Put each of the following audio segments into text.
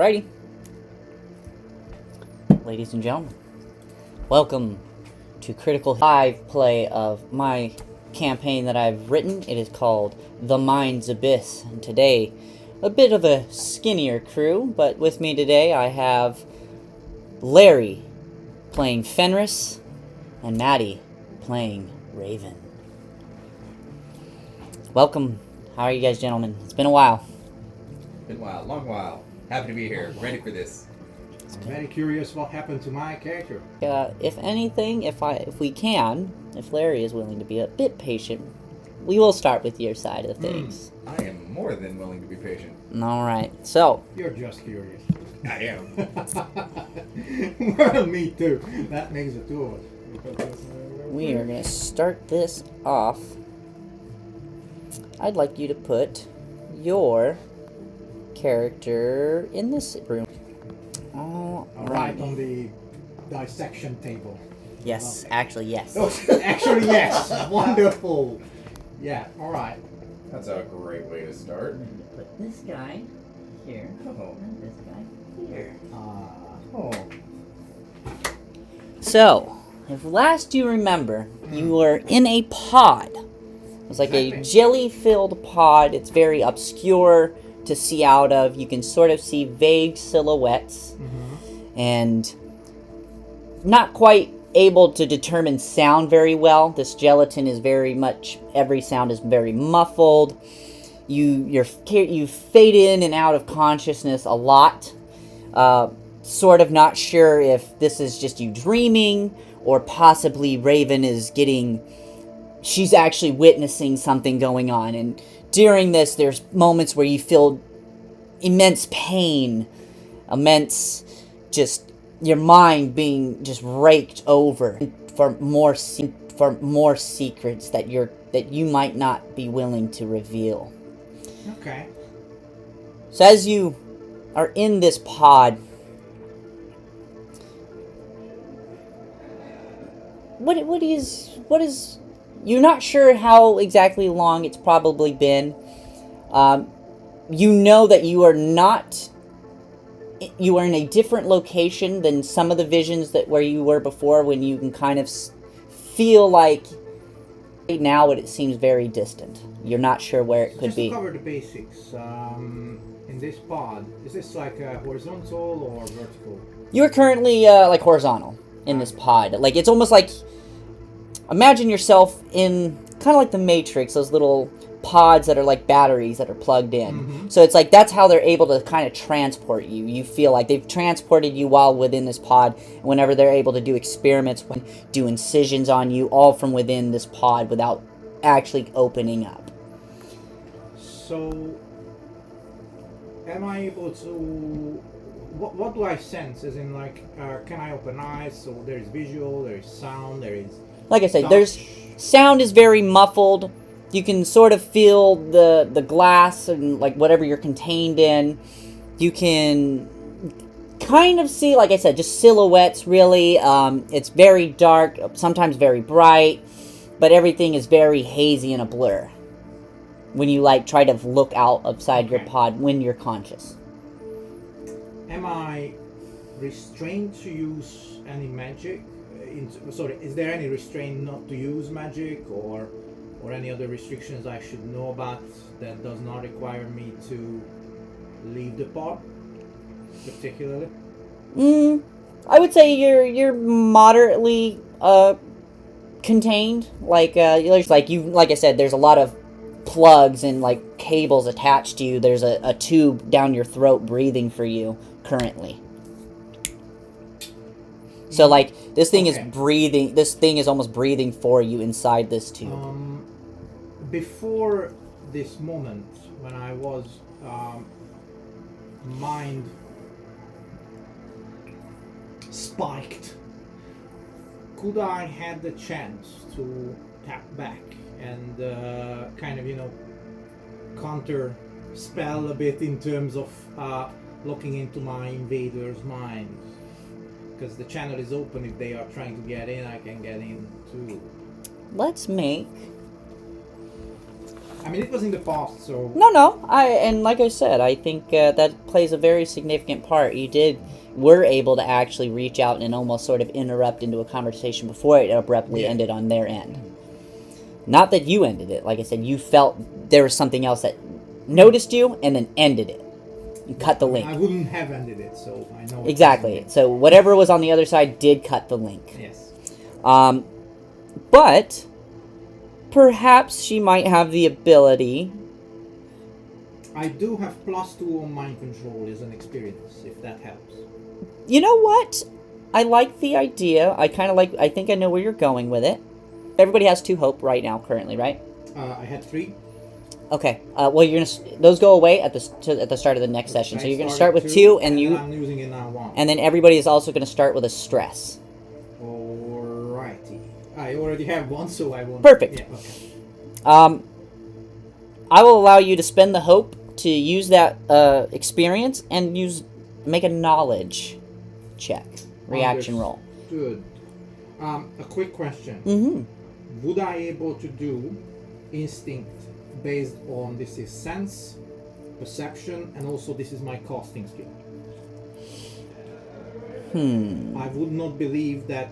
Alrighty. Ladies and gentlemen, welcome to Critical Live play of my campaign that I've written. It is called The Mind's Abyss. And today, a bit of a skinnier crew, but with me today I have Larry playing Fenris and Maddie playing Raven. Welcome. How are you guys, gentlemen? It's been a while. Been a while, long while. Happy to be here, ready for this. I'm very curious what happened to my character. If anything, if Larry is willing to be a bit patient, we will start with your side of things. I am more than willing to be patient. Alright, so. You're just curious. I am. Well, me too. That makes the two of us. We are going to start this off. I'd like you to put your character in this room. Right on the dissection table. Yes, actually, yes. Oh, actually, yes. Wonderful. Yeah, alright. That's a great way to start. I'm going to put this guy here, Oh. and this guy here. Oh. So, if last you remember, you were in a pod. It was like a jelly-filled pod. It's very obscure to see out of. You can sort of see vague silhouettes. And not quite able to determine sound very well. This gelatin is very much, every sound is very muffled. You fade in and out of consciousness a lot. Sort of not sure if this is just you dreaming, or possibly Raven is she's actually witnessing something going on. And during this, there's moments where you feel immense pain, just your mind being just raked over for more secrets that you might not be willing to reveal. Okay. So as you are in this pod, what is you're not sure how exactly long it's probably been. You know that you are in a different location than some of the visions where you were before, when you can kind of feel like right now it seems very distant. You're not sure where it could be. Just to cover the basics, in this pod, is this like horizontal or vertical? You're currently like horizontal in this pod. Like, it's almost like, imagine yourself in kind of like the Matrix, those little pods that are like batteries that are plugged in. So it's like that's how they're able to kind of transport you. You feel like they've transported you while within this pod. Whenever they're able to do experiments, do incisions on you, all from within this pod without actually opening up. So, am I able to? What do I sense? As in, like, can I open eyes? So there is visual, there is sound, there is. Like I said, touch. there's sound is very muffled. You can sort of feel the glass and like whatever you're contained in. You can kind of see, like I said, just silhouettes really. It's very dark, sometimes very bright, but everything is very hazy and a blur when you like try to look outside your pod when you're conscious. Am I restrained to use any magic? Is there any restraint not to use magic, or any other restrictions I should know about that does not require me to leave the pod, particularly? I would say you're moderately contained. Like I said, there's a lot of plugs and like cables attached to you. There's a tube down your throat breathing for you currently. So like this thing is breathing. This thing is almost breathing for you inside this tube. Before this moment, when I was mind spiked, could I had the chance to tap back and kind of, counter spell a bit in terms of looking into my invaders' minds? Because the channel is open. If they are trying to get in, I can get in too. Let's make I mean, it was in the past, so... No. And like I said, I think that plays a very significant part. You were able to actually reach out and almost sort of interrupt into a conversation before it abruptly ended on their end. Not that you ended it. Like I said, you felt there was something else that noticed you and then ended it. You cut the link. I wouldn't have ended it, so I know... Exactly. So whatever was on the other side did cut the link. Yes. But perhaps she might have the ability... I do have +2 on mind control as an experience, if that helps. You know what? I like the idea. I think I know where you're going with it. Everybody has 2 hope right now, currently, right? I had 3. Okay. Well, those go away at the start of the next session. So you're gonna start with 2, and I'm using it now 1. and then everybody is also gonna start with a stress. Alrighty. I already have 1, so I won't. Perfect. Yeah, okay. I will allow you to spend the hope to use that experience and make a knowledge check, reaction roll. Good. A quick question. Mm-hmm. Would I able to do instinct based on this is sense, perception, and also this is my casting skill? I would not believe that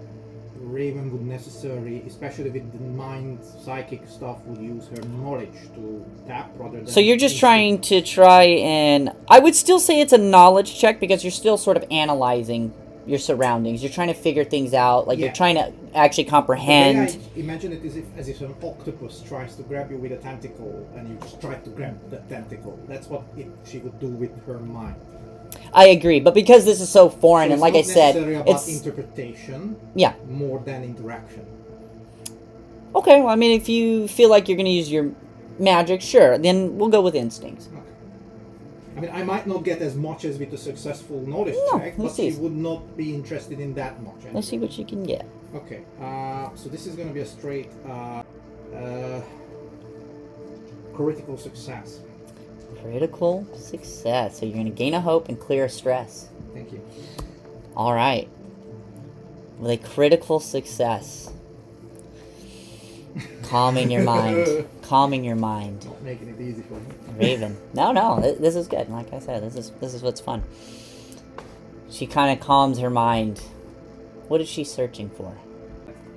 Raven would necessarily, especially with the mind psychic stuff, would use her knowledge to tap rather than... So you're just trying to and... I would still say it's a knowledge check because you're still sort of analyzing your surroundings. You're trying to figure things out. Like, you're trying to actually comprehend. The way I imagine it is as if an octopus tries to grab you with a tentacle and you just try to grab the tentacle. That's what she would do with her mind. I agree, but because this is so foreign, So and like I said, it's interpretation more than interaction. Okay, well, I mean, if you feel like you're going to use your magic, sure, then we'll go with instincts. Okay. I mean, I might not get as much as with a successful knowledge check, but she would not be interested in that much. Anyway. Let's see what you can get. Okay, so this is going to be a straight critical success. Critical success. So you're going to gain a hope and clear a stress. Thank you. All right. With a critical success. Calming your mind. Calming your mind. Not making it easy for me. Raven. No, this is good. Like I said, this is what's fun. She kind of calms her mind. What is she searching for?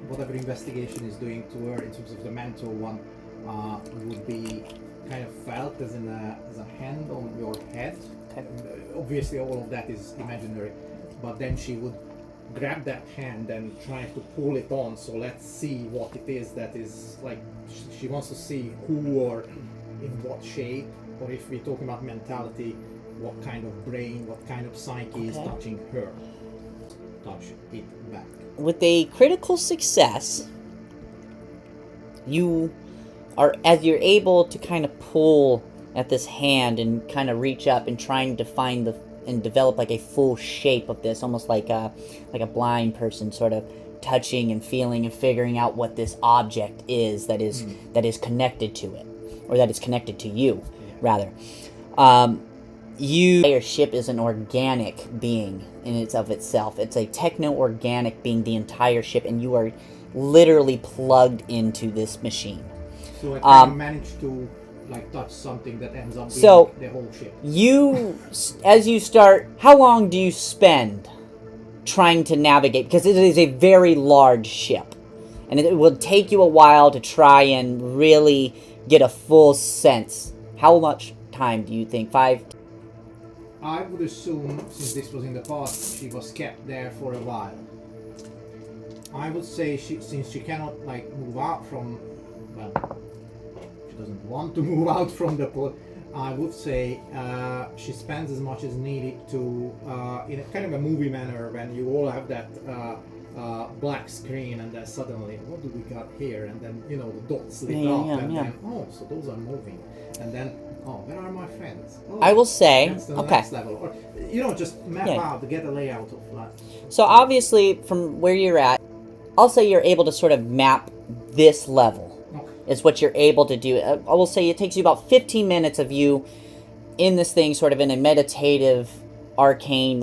Whatever investigation is doing to her in terms of the mental one would be kind of felt as a hand on your head. Okay. Obviously, all of that is imaginary, but then she would grab that hand and try to pull it on. So let's see what it is that is like. She wants to see who or in what shape, or if we're talking about mentality, what kind of brain, what kind of psyche is touching her. Touch it back. With a critical success, as you're able to kind of pull at this hand and kind of reach up and trying to find and develop like a full shape of this, almost like a blind person sort of touching and feeling and figuring out what this object is that is connected to it, or that is connected to you, rather. Your ship is an organic being in itself. It's a techno-organic being, the entire ship, and you are literally plugged into this machine. So I kind of managed to touch something that ends up being the whole ship. As you start, how long do you spend trying to navigate? Because it is a very large ship, and it will take you a while to try and really get a full sense. How much time do you think? 5? I would assume, since this was in the past, she was kept there for a while. I would say since she cannot move out from, she doesn't want to move out from the pod, I would say she spends as much as needed to, in a kind of a movie manner, when you all have that black screen and then suddenly, what do we got here? And then, the dots lit up and then, oh, so those are moving. And then, oh, where are my friends? Oh, I will say, that's the next level. Or, just map out to get a layout of that. So obviously, from where you're at, I'll say you're able to sort of map this level. Is what you're able to do. I will say it takes you about 15 minutes of you in this thing, sort of in a meditative, arcane,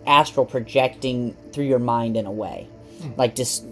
astral projecting through your mind in a way. Just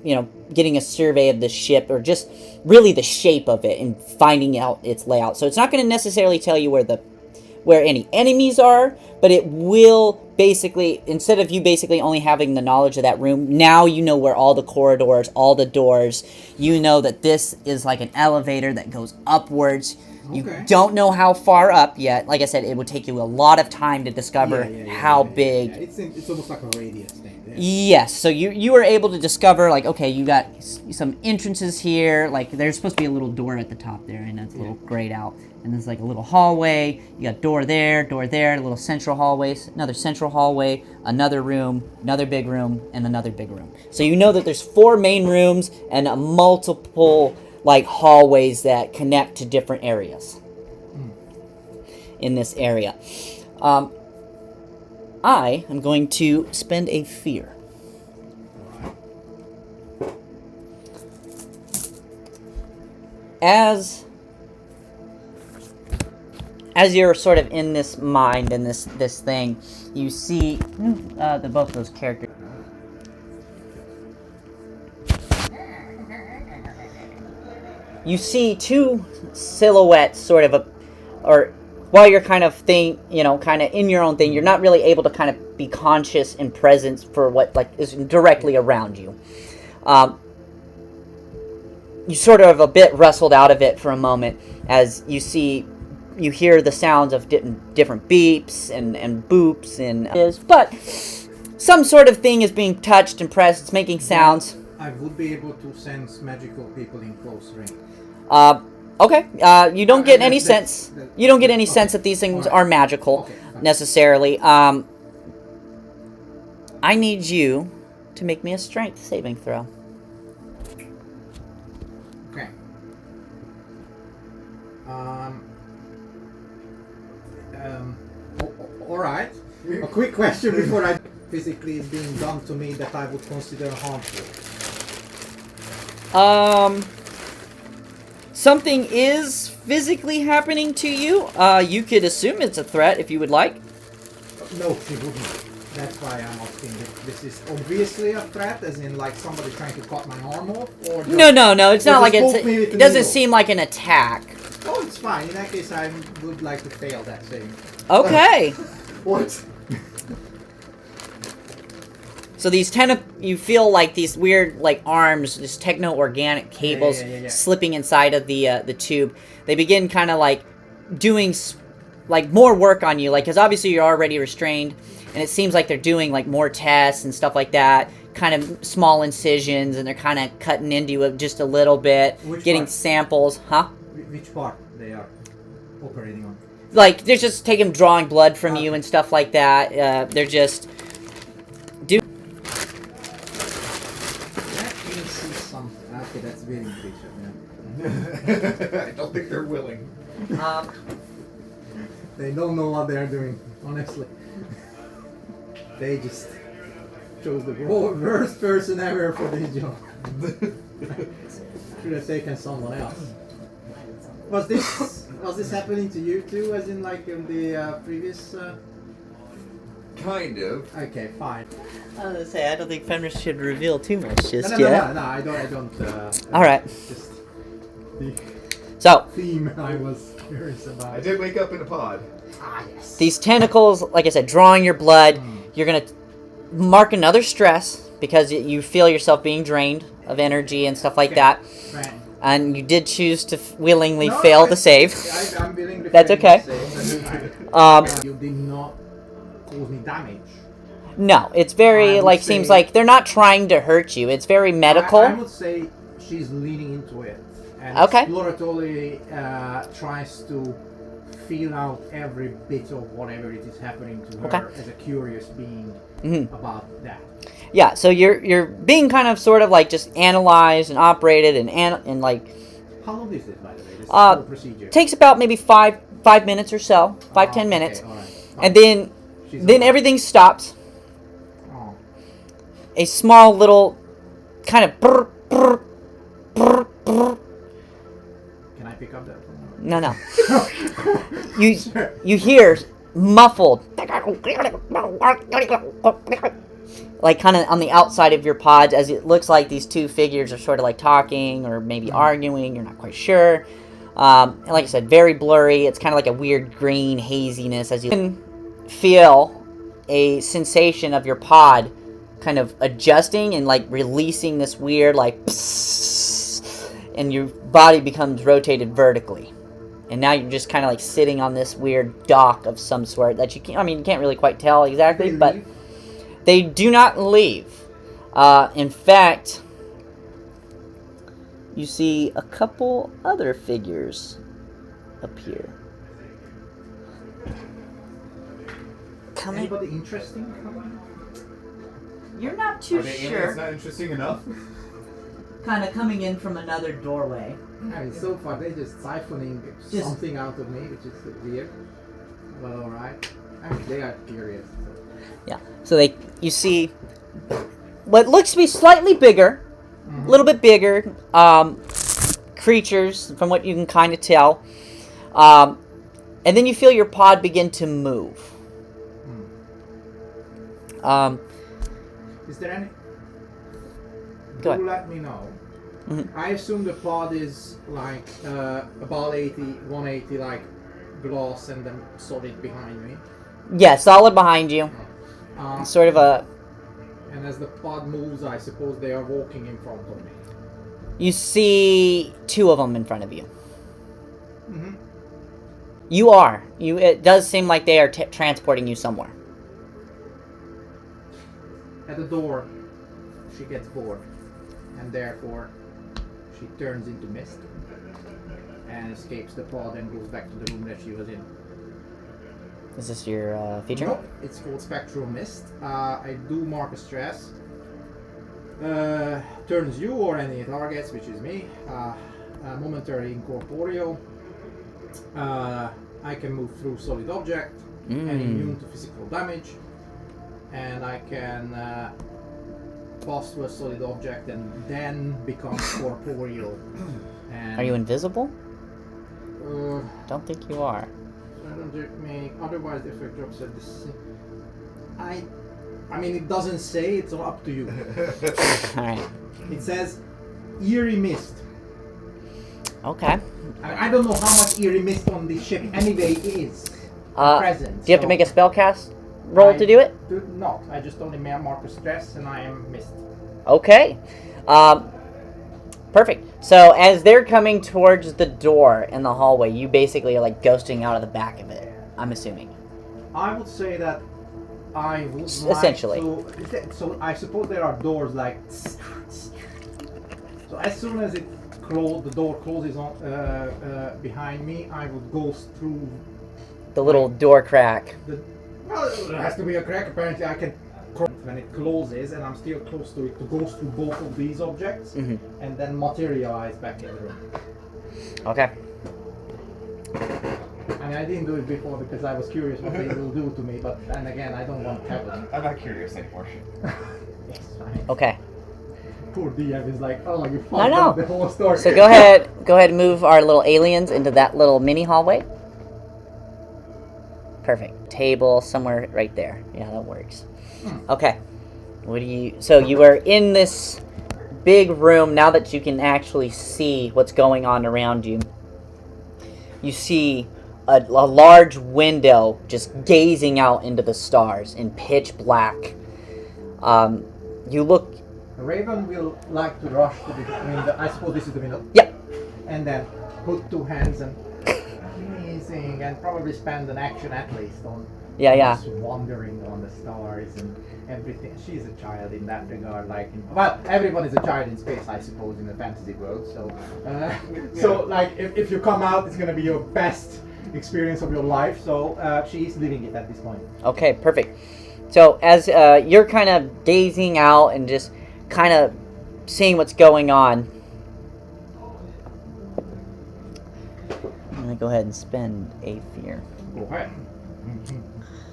getting a survey of the ship, or just really the shape of it and finding out its layout. So it's not going to necessarily tell you where any enemies are, but it will basically, instead of you basically only having the knowledge of that room, now you know where all the corridors, all the doors, you know that this is like an elevator that goes upwards. You don't know how far up yet. Like I said, it would take you a lot of time to discover how big. Yeah. It's almost like a radius thing. Yeah. Yes, so you were able to discover, like, okay, you got some entrances here. Like, there's supposed to be a little door at the top there, and it's a little grayed out. And there's like a little hallway. You got door there, a little central hallway, another central hallway, another room, another big room, and another big room. So you know that there's 4 main rooms and multiple like hallways that connect to different areas in this area. I am going to spend a fear. As you're sort of in this mind and this thing, you see both those characters. You see 2 silhouettes, sort of or while you're kind of kind of in your own thing, you're not really able to kind of be conscious and present for what like is directly around you. You sort of a bit wrestled out of it for a moment as you hear the sounds of different beeps and boops but some sort of thing is being touched and pressed. It's making sounds. I would be able to sense magical people in close range. Okay. You don't get any sense. You don't get any sense that these things are magical necessarily. I need you to make me a strength saving throw. Okay. All right. A quick question before I physically is being done to me that I would consider harmful. Something is physically happening to you. You could assume it's a threat if you would like. No, it wouldn't. That's why I'm asking if this is obviously a threat, as in like somebody trying to cut my arm off, or just, no. It's not like it doesn't needle. seem like an attack. Oh, it's fine. In that case, I would like to fail that saving. Okay. What? So these you feel like these weird like arms, just techno-organic cables slipping inside of the tube. They begin kind of like doing like more work on you, like because obviously you're already restrained, and it seems like they're doing like more tests and stuff like that. Kind of small incisions, and they're kind of cutting into you just a little bit, getting samples, huh? Which part they are operating on? Like they're just drawing blood from you and stuff like that. They're just. Okay, that's very impatient, I don't think they're willing. They don't know what they're doing, honestly. They just chose the worst person ever for this job. Should have taken someone else. Was this happening to you too, as in like in the previous? Kind of. Okay, fine. I was gonna say I don't think Fenris should reveal too much just No, yet. no, I don't. All right. Just the So theme I was curious about. I did wake up in a pod. Ah, yes. these tentacles, like I said, drawing your blood. You're gonna mark another stress because you feel yourself being drained of energy and stuff like that. Right. And you did choose to willingly fail the save. I'm willing to That's fail okay. the save. You did not cause me damage. No, it's very seems like they're not trying to hurt you. It's very medical. I would say she's leaning into it and exploratory tries to feel out every bit of whatever it is happening to her as a curious being about that. Yeah, so you're being kind of sort of like just analyzed and operated and like. How long is this, by the way? This whole procedure Takes about maybe 5 minutes or so, 5-10 minutes, all right. and then everything stops. Oh. A small little kind of brr, brr, brr, brr. Can I pick up that phone? No. You hear muffled like kind of on the outside of your pods, as it looks like these two figures are sort of like talking or maybe arguing. You're not quite sure. And like I said, very blurry. It's kind of like a weird green haziness as you can feel a sensation of your pod kind of adjusting and like releasing this weird like psss, and your body becomes rotated vertically. And now you're just kind of like sitting on this weird dock of some sort that you can't, I mean, you can't really quite tell exactly, but they do not leave. In fact, you see a couple other figures appear. Coming. Anybody interesting coming? You're not too It's sure. not interesting enough. Kind of coming in from another doorway. I mean, so far they're just siphoning Just- something out of me, which is weird. Well, alright. I mean, they are curious. So. Yeah. So you see what looks to be slightly bigger, a little bit bigger creatures, from what you can kind of tell. And then you feel your pod begin to move. Is there any? Go ahead. Do let me know. Mhm. I assume the pod is like about 180 like glass and then solid behind me. Yeah, solid behind you. Sort of a. And as the pod moves, I suppose they are walking in front of me. You see two of them in front of you. Mm-hmm. You are. It does seem like they are transporting you somewhere. At the door, she gets bored, and therefore she turns into mist and escapes the pod and goes back to the room that she was in. Is this your feature? Nope, it's called Spectral Mist. I do mark a stress. Turns you or any targets, which is me, momentarily incorporeal. I can move through solid object and immune to physical damage. And I can pass through a solid object and then become corporeal. And, Are you invisible? Uh, Don't think you are. otherwise the effect drops at the I mean, it doesn't say, it's all up to you. Alright. It says eerie mist. Okay. I don't know how much eerie mist on this ship anyway is present. Do you have to make a spellcast roll to do it? Do not. I just only mark a stress and I am mist. Okay. Perfect. So as they're coming towards the door in the hallway, you basically are like ghosting out of the back of it, I'm assuming. I would say that I would Essentially. like to... So I suppose there are doors like... So as soon as the door closes on behind me, I would go through... The little door crack. Well, there has to be a crack. Apparently I can... When it closes and I'm still close to it, to go through both of these objects and then materialize back in the room. Okay. I mean, I didn't do it before because I was curious what they will do to me, but then again, I don't want to have them. I'm not curious anymore. Yes, fine. Okay. Poor DM is like, oh, you No, fucked no. up the whole story. So go ahead and move our little aliens into that little mini hallway. Perfect. Table somewhere right there. Yeah, that works. Okay. So you are in this big room now that you can actually see what's going on around you. You see a large window just gazing out into the stars in pitch black. You look... Raven will like to rush to the window. I suppose this is the window. Yep. And then put two hands and amazing, and probably spend an action at least on just wandering on the stars and everything. She's a child in that regard, well, everyone is a child in space, I suppose, in the fantasy world. So, so like if you come out, it's gonna be your best experience of your life. So she's living it at this point. Okay, perfect. So as you're kind of gazing out and just kind of seeing what's going on, I'm gonna go ahead and spend a fear. Go ahead.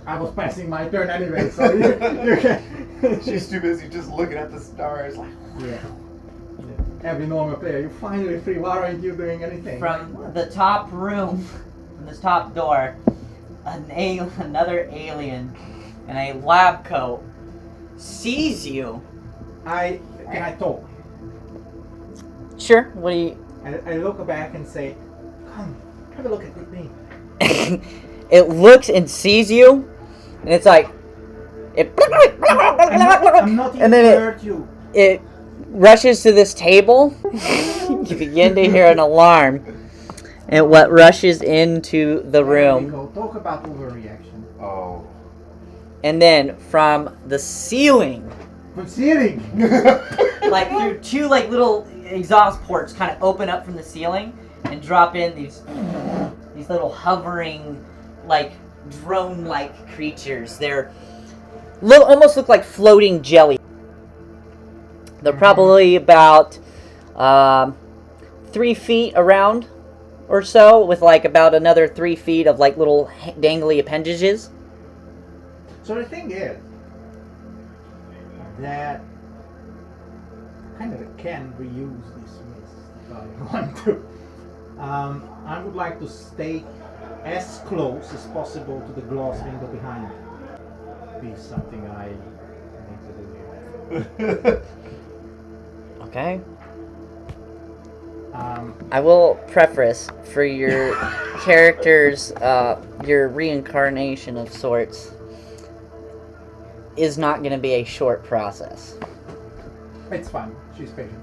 I was passing my turn anyway, so you can. She's too busy just looking at the stars. Like, Yeah. Every normal player, you're finally free. Why aren't you doing anything? From the top room, from this top door, another alien in a lab coat sees you. Can I talk? Sure. What do you? I look back and say, "Come, have a look at me." It looks and sees you, and it's like it. I'm not even And then hurt you. it rushes to this table. You begin to hear an alarm, and what rushes into the There we room, go. Talk about overreaction. Oh. and then from the ceiling, From ceiling. like through two like little exhaust ports, kind of open up from the ceiling and drop in these little hovering, like drone-like creatures. They're almost look like floating jelly. They're probably about 3 feet around or so, with like about another 3 feet of like little dangly appendages. So the thing is that kind of can reuse this mist if I want to. I would like to stay as close as possible to the glass window behind me. Be something I need to do here. Okay. Um, I will preface for your character's, your reincarnation of sorts is not going to be a short process. It's fine. She's patient.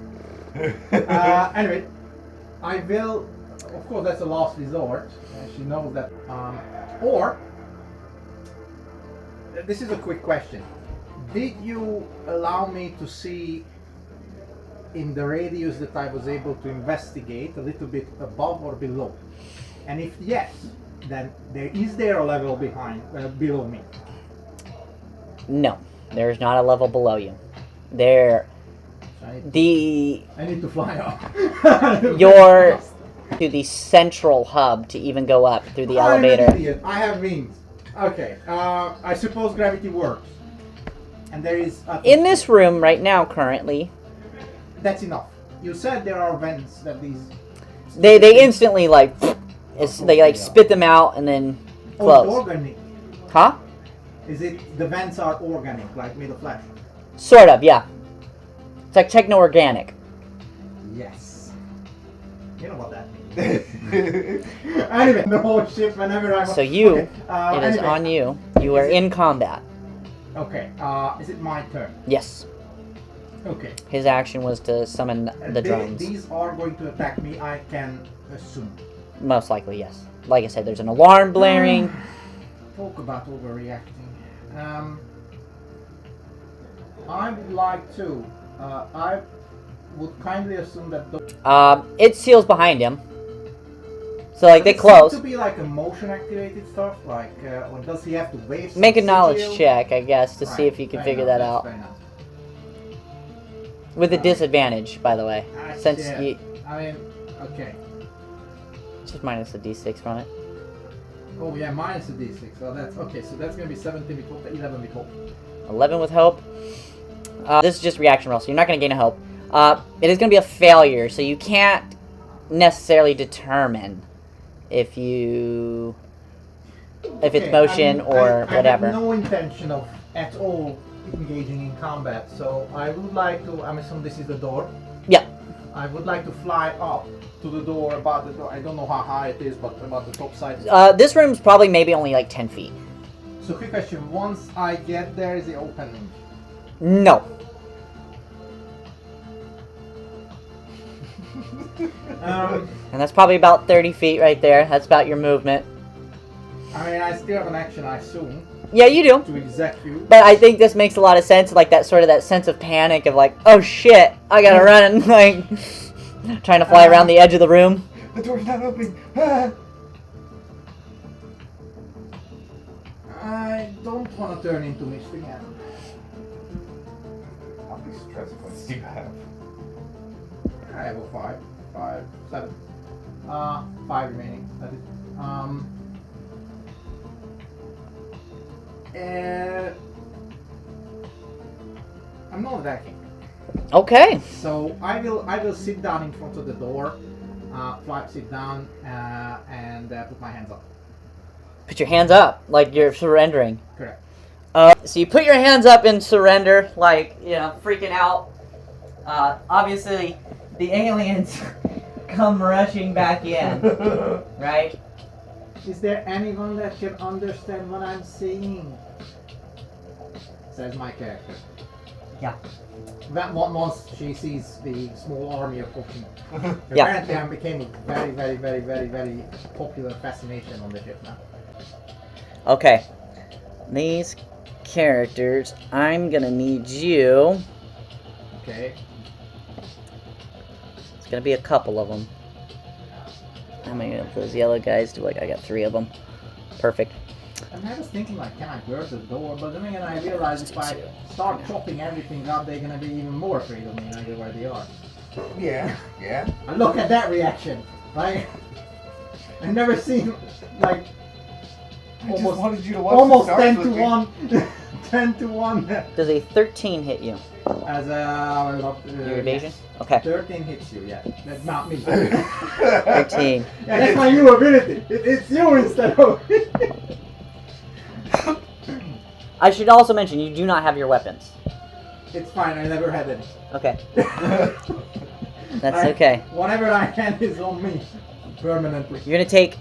Anyway, I will. Of course, that's a last resort. She knows that. Or this is a quick question. Did you allow me to see in the radius that I was able to investigate a little bit above or below? And if yes, then is there a level below me? No, there's not a level below you. There, I need to fly off. you're to the central hub to even go up through the I'm elevator. an idiot. I have wings. Okay. I suppose gravity works. And there is In this room right now, currently, That's enough. You said there are vents that these. they instantly like, they like spit them out and then Oh, close. organic. Huh? Is it the vents are organic, like made of flesh? Sort of, yeah. It's like techno-organic. Yes. You know what that means. Anyway, the whole ship whenever I. So you, Okay, it is anyway. on you. You are in combat. Okay. Is it my turn? Yes. Okay. His action was to summon the drones. These are going to attack me. I can assume. Most likely, yes. Like I said, there's an alarm blaring. Talk about overreacting. I would like to. I would kindly assume that. It seals behind him. So like they Does it close. seem to be like a motion activated stuff, like, or does he have to wave? Make a some knowledge sigil? check, I guess, to see Right, if you can fair figure enough, that that's out. fair enough. With a disadvantage, by the way. Since Yeah. you I mean, okay. just minus a d6 from it. Oh yeah, minus a d6. So that's okay. So that's gonna be 17 with hope, 11 with hope. 11 with hope. This is just reaction roll, so you're not going to gain a hope. It is going to be a failure, so you can't necessarily determine if it's motion or whatever. I have no intention of at all engaging in combat, so I would like to. I'm assuming this is the door. Yeah. I would like to fly up to the door, about the door. I don't know how high it is, but about the top side. This room's probably maybe only like 10 feet. So quick question, once I get there, is it opening? No. And that's probably about 30 feet right there. That's about your movement. I mean, I still have an action, I assume, Yeah, you do. to execute. But I think this makes a lot of sense, like that sense of panic of like, oh shit, I gotta run, like trying to fly around the edge of the room. The door's not opening. Ah! I don't want to turn into mist again. How many stress points do you have? I have a 5, 7. 5 remaining. That is. I'm not attacking. Okay. So I will sit down in front of the door, sit down, and put my hands up. Put your hands up, like you're surrendering. Correct. So you put your hands up in surrender, like, you know, freaking out. Obviously, the aliens come rushing back in, right? Is there anyone that can understand what I'm saying? Says my character. Yeah. That once she sees the small army approaching. Yeah. Apparently I became a very, very, very, very, very popular fascination on the ship now. Okay. These characters, I'm gonna need you. Okay. It's gonna be a couple of them. How many of those yellow guys do I got 3 of them. Perfect. And I was thinking, like, can I guard the door? But then again, I realized if I start chopping everything up, they're gonna be even more afraid of me and I know where they are. Yeah. And look at that reaction! Like, I've never seen, like, I just wanted you to watch almost the 10 stars to with me. 1. 10 to 1. Does a 13 hit you? As Your evasion? yes. Okay. 13 hits you, yeah. That's not me. 13. Yeah, that's my new ability. It's you instead of I should also mention, you do not have your weapons. It's fine, I never had any. Okay. That's okay. Whatever I had is on me. Permanently. You're gonna take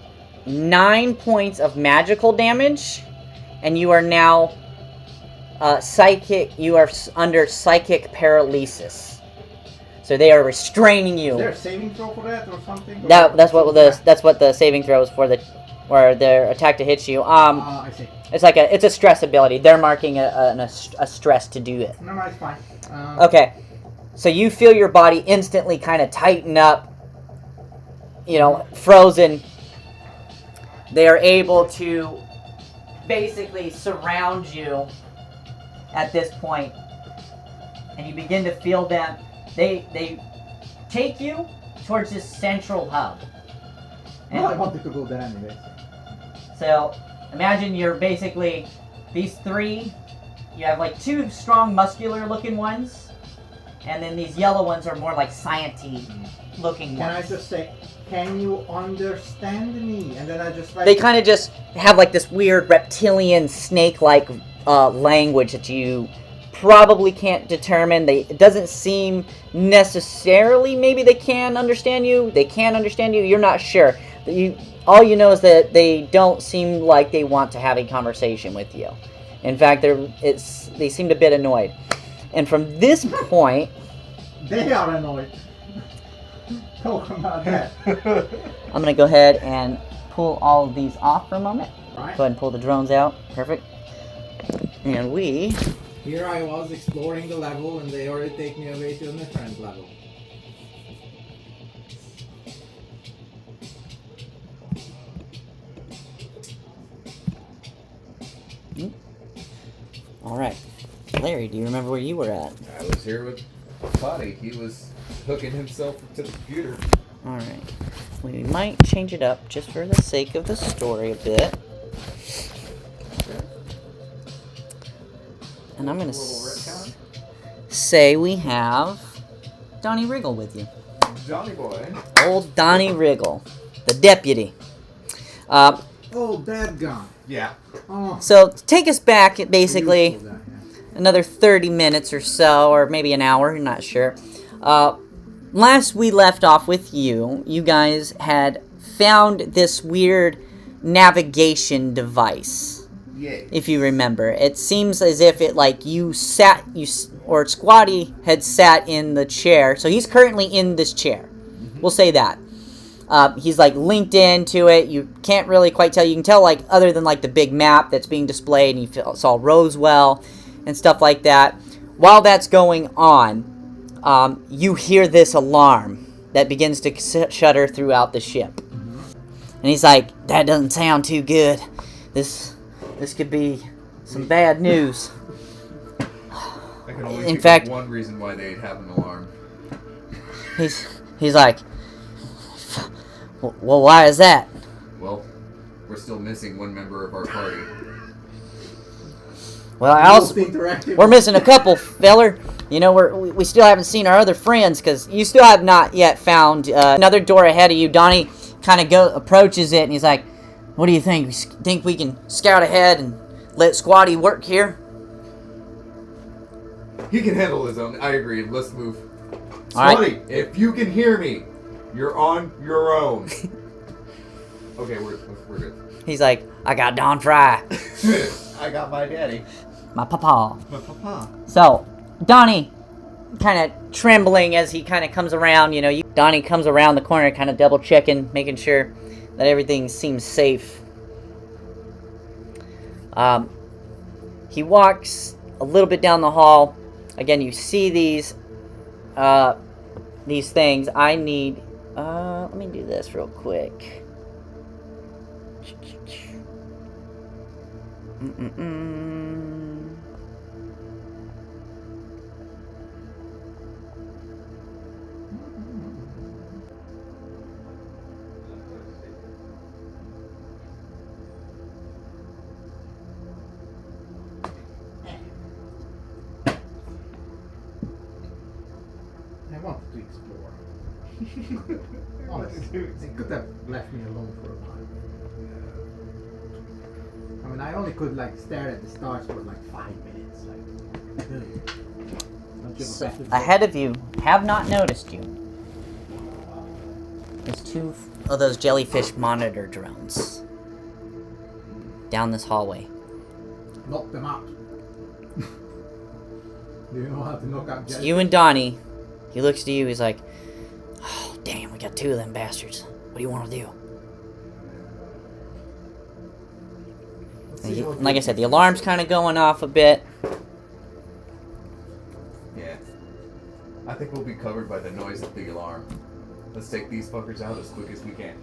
9 points of magical damage, and you are now psychic. You are under psychic paralysis. So they are restraining you. Is there a saving throw for that or something? That's what the saving throw is for, or their attack to hit you. I see. It's a stress ability. They're marking a stress to do it. No, it's fine. Okay, so you feel your body instantly kind of tighten up. You know, frozen. They are able to basically surround you at this point, and you begin to feel them. They take you towards this central hub. And Well, I wanted to go there anyway. so imagine you're basically these 3. You have like 2 strong, muscular-looking ones, and then these yellow ones are more like science-y looking Can I ones. just say, can you understand me? And then I just like... They kind of just have like this weird reptilian snake-like language that you probably can't determine. It doesn't seem necessarily, maybe they can understand you. They can understand you. You're not sure. All you know is that they don't seem like they want to have a conversation with you. In fact, they seemed a bit annoyed. And from this point, They are annoyed. Talk about that. I'm gonna go ahead and pull all of these off for a moment. Right. Go ahead and pull the drones out. Perfect. And we... Here I was exploring the level and they already take me away to a different level. Alright. Larry, do you remember where you were at? I was here with Potty. He was hooking himself to the computer. Alright. We might change it up just for the sake of the story a bit. And I'm going to say we have Donnie Wriggle with you. Johnny boy. Old Donnie Wriggle, the deputy. Oh, that guy. Yeah. Oh. So take us back basically Beautiful guy, yeah. another 30 minutes or so, or maybe an hour, I'm not sure. Last we left off with you, you guys had found this weird navigation device. Yay. If you remember, it seems as if it like or Squatty had sat in the chair. So he's currently in this chair. We'll say that. He's like linked into it. You can't really quite tell. You can tell like other than like the big map that's being displayed, and you saw Rosewell and stuff like that. While that's going on, you hear this alarm that begins to shudder throughout the ship. And he's like, "That doesn't sound too good. This could be some bad news." I can only In think fact- of one reason why they'd have an alarm. He's like, "Well, why is that?" Well, we're still missing one member of our party. Well, we're missing a couple, feller. You know, we still haven't seen our other friends because you still have not yet found another door ahead of you. Donnie kind of approaches it and he's like, "What do you think? Think we can scout ahead and let Squatty work here. He can handle his own. I agree. Let's move. All right. Squatty, if you can hear me, you're on your own. Okay, we're good. He's like, I got Don Fry, I got my daddy. my papa. My papa. So, Donnie, kind of trembling as he kind of comes around, Donnie comes around the corner, kind of double checking, making sure that everything seems safe. He walks a little bit down the hall. Again, you see these things. I need, let me do this real quick. I wanted to explore. Honestly, they could have left me alone for a while. I mean, I only could stare at the stars for 5 minutes. Don't you So, have a ahead of you, have not noticed you. There's 2 of those jellyfish monitor drones down this hallway. knock them out? Do you know how to knock out It's jellyfish? you and Donnie. He looks to you. He's like, "Oh, damn, we got 2 of them bastards. What do you want to do?" And like I said, the alarm's kind of going off a bit. Yeah. I think we'll be covered by the noise of the alarm. Let's take these fuckers out as quick as we can.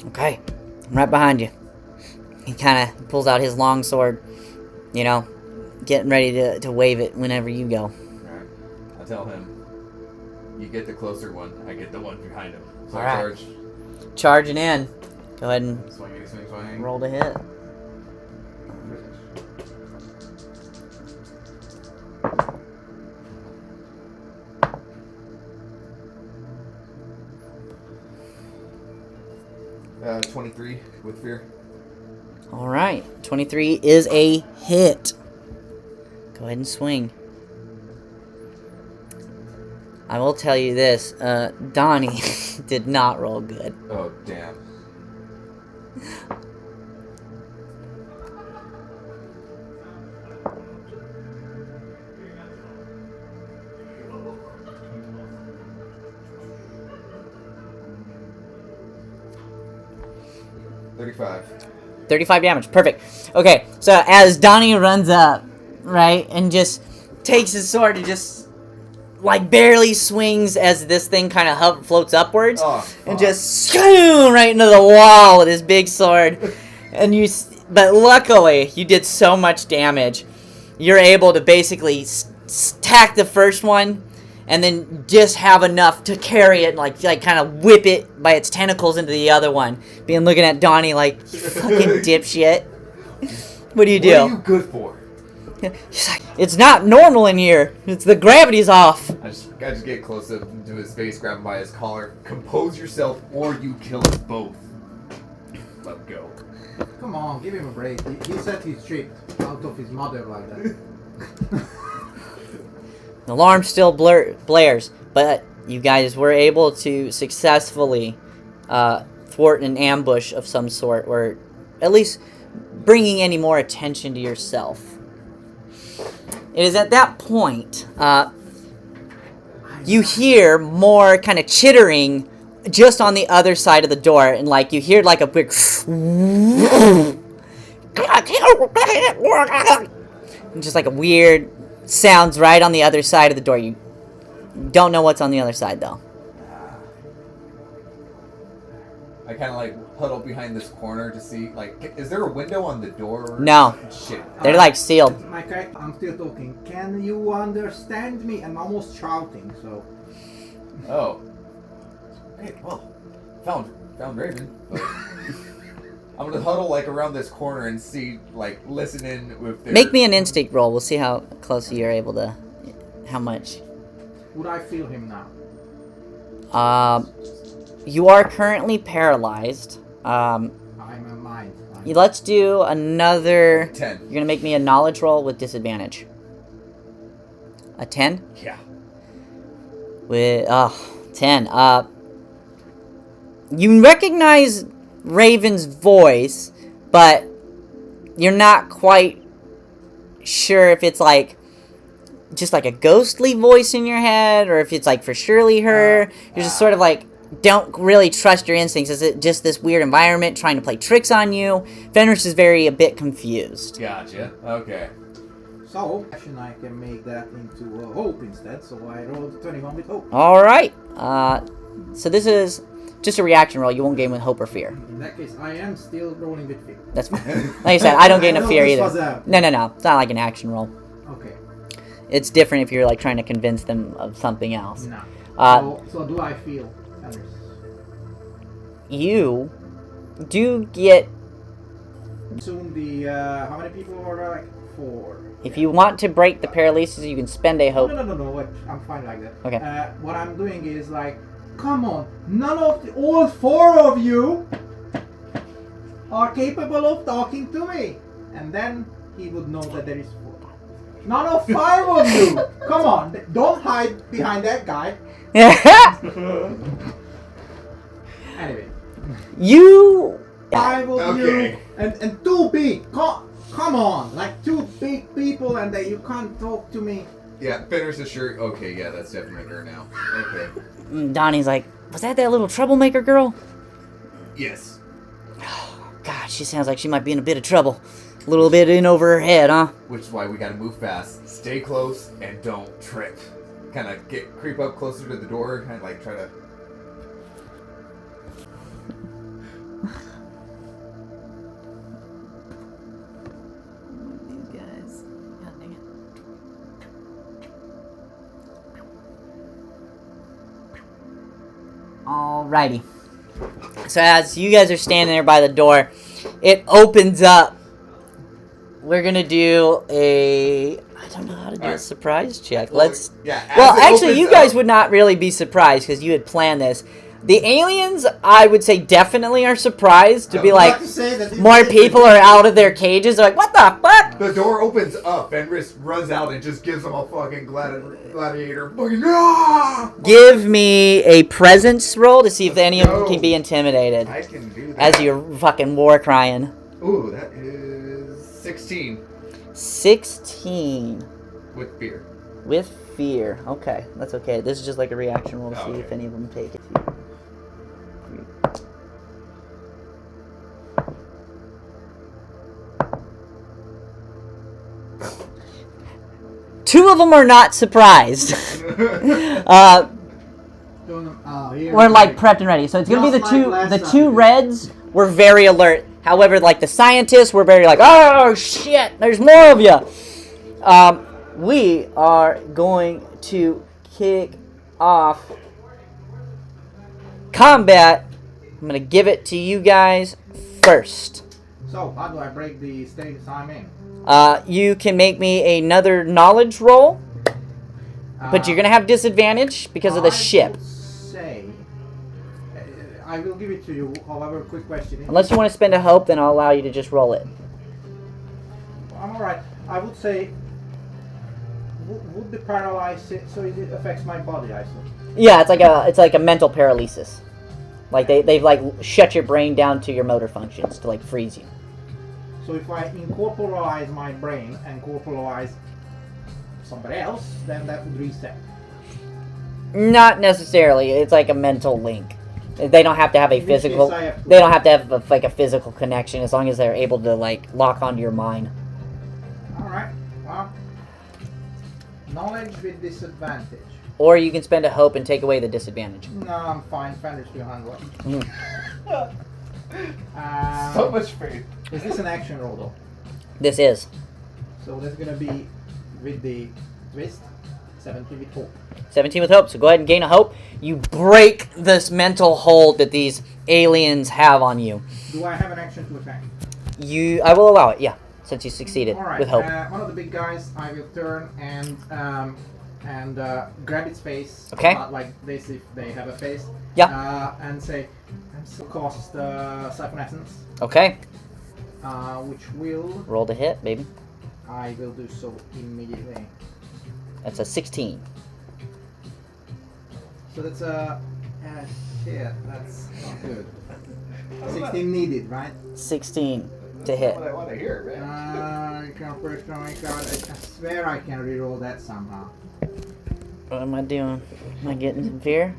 Okay, I'm right behind you. He kind of pulls out his long sword, getting ready to wave it whenever you go. Alright. I tell him, you get the closer one, I get the one behind him. So Alright. I charge. Charging in. Go ahead and Swing, swing, swing. roll to hit. Uh, 23 with fear. All right, 23 is a hit. Go ahead and swing. I will tell you this, Donnie did not roll good. Oh, damn. $35. 35 damage, perfect. Okay, so as Donnie runs up, right, and just takes his sword and just, barely swings as this thing kind of floats upwards, and just right into the wall with his big sword. But luckily, you did so much damage, you're able to basically tack the first one, and then just have enough to carry it, kind of whip it by its tentacles into the other one. Being looking at Donnie like, you fucking dipshit. What do you do? What are you good for? He's like, it's not normal in here. It's the gravity's off. I just get close up to his face, grab him by his collar. Compose yourself, or you kill us both. Let go. Come on, give him a break. He said he's tricked out of his mother like that. The alarm still blares, but you guys were able to successfully thwart an ambush of some sort, or at least bringing any more attention to yourself. It is at that point you hear more kind of chittering just on the other side of the door, and you hear a big just a weird sounds right on the other side of the door. You don't know what's on the other side though. I kind of huddle behind this corner to see, is there a window on the door? No. Shit. They're sealed. My character, I'm still talking. Can you understand me? I'm almost shouting, so. Oh. Okay, well, found Raven. But I'm gonna huddle around this corner and see, listen in with their... Make me an instinct roll. We'll see how close you're able to. How much. Would I feel him now? You are currently paralyzed. I'm a mind. let's do another. 10. You're gonna make me a knowledge roll with disadvantage. A 10? Yeah. With 10. You recognize Raven's voice, but you're not quite sure if it's like just like a ghostly voice in your head or if it's like for surely her. You're just sort of like don't really trust your instincts. Is it just this weird environment trying to play tricks on you? Fenris is a bit confused. Gotcha. Okay. So, action I can make that into a hope instead, so I rolled 21 with hope. Alright. So this is just a reaction roll. You won't gain with hope or fear. In that case, I am still rolling with fear. That's fine. Like I said, I don't gain I a know fear this either. was a- No. It's not like an action roll. Okay. It's different if you're like trying to convince them of something else. No. So do I feel Fenris? You do get, Soon the, how many people are there? Like 4. if you want to break the paralysis, you can spend a hope. No, wait, I'm fine like that. Okay. What I'm doing is like, come on, all 4 of you are capable of talking to me. And then he would know that there is 4. None of 5 of you! Come on, don't hide behind that guy. Anyway. You 5 of Okay. you and 2 big. Come on, like 2 big people and you can't talk to me. Yeah, Fenris is sure. Okay, yeah, that's definitely her now. Okay. Donnie's like, was that little troublemaker girl? Yes. God, she sounds like she might be in a bit of trouble. A little bit in over her head, huh? Which is why we gotta move fast, stay close, and don't trip. Kind of creep up closer to the door, kind of like try to. These guys. God dang it. Alrighty. So as you guys are standing there by the door, it opens up. We're gonna do I don't know how to do a Alright. surprise check. Well, Let's. Yeah. as Well, it actually, opens you guys up- would not really be surprised because you had planned this. The aliens, I would say, definitely are surprised to be like, more people are out of their cages. They're like, what the fuck? The door opens up, and Riss runs out and just gives them a fucking gladiator. Fucking ah! Give me a presence roll to see if any of them Let's can go. be intimidated I can do that. as you're fucking war crying. Ooh, that is 16 16 with fear. with fear. Okay, that's okay. This is just like a reaction roll to see Okay. if any of them take it. 2 of them are not surprised. We're like prepped and ready. So it's gonna be the two reds were very alert. However, like the scientists were very like, oh shit, there's more of you. We are going to kick off combat. I'm gonna give it to you guys first. So, how do I break the status I'm in? You can make me another knowledge roll, but you're gonna have disadvantage because of the ship. Would say, I will give it to you. However, quick question. Unless you want to spend a hope, then I'll allow you to just roll it. I'm alright. I would say, would the paralyze it so it affects my body? I assume. Yeah, it's like a mental paralysis. Like they've like shut your brain down to your motor functions to like freeze you. So if I incorporalize my brain and corporalize somebody else, then that would reset. Not necessarily. It's like a mental link. They don't have to have a In which physical. case I have to- They don't have to have like a physical connection as long as they're able to like lock onto your mind. Alright, well, knowledge with disadvantage. Or you can spend a hope and take away the disadvantage. No, I'm fine. Fenris will handle it. Mm. So much faith. Is this an action roll though? This is So that's gonna be with the twist, 17 with hope. 17 with hope. So go ahead and gain a hope. You break this mental hold that these aliens have on you. Do I have an action to attack? I will allow it. Yeah, since you succeeded Alright, with hope. one of the big guys, I will turn and grab its face. Okay. Like this if they have a face. Yeah. And say, and so cast Siphon Essence. Okay. which will Roll to hit, baby. I will do so immediately. That's a 16. So that's a shit. That's not good. 16 needed, right? 16 to hit. What I want to hear, man. Oh my god! I swear I can reroll that somehow. What am I doing? Am I getting some fear?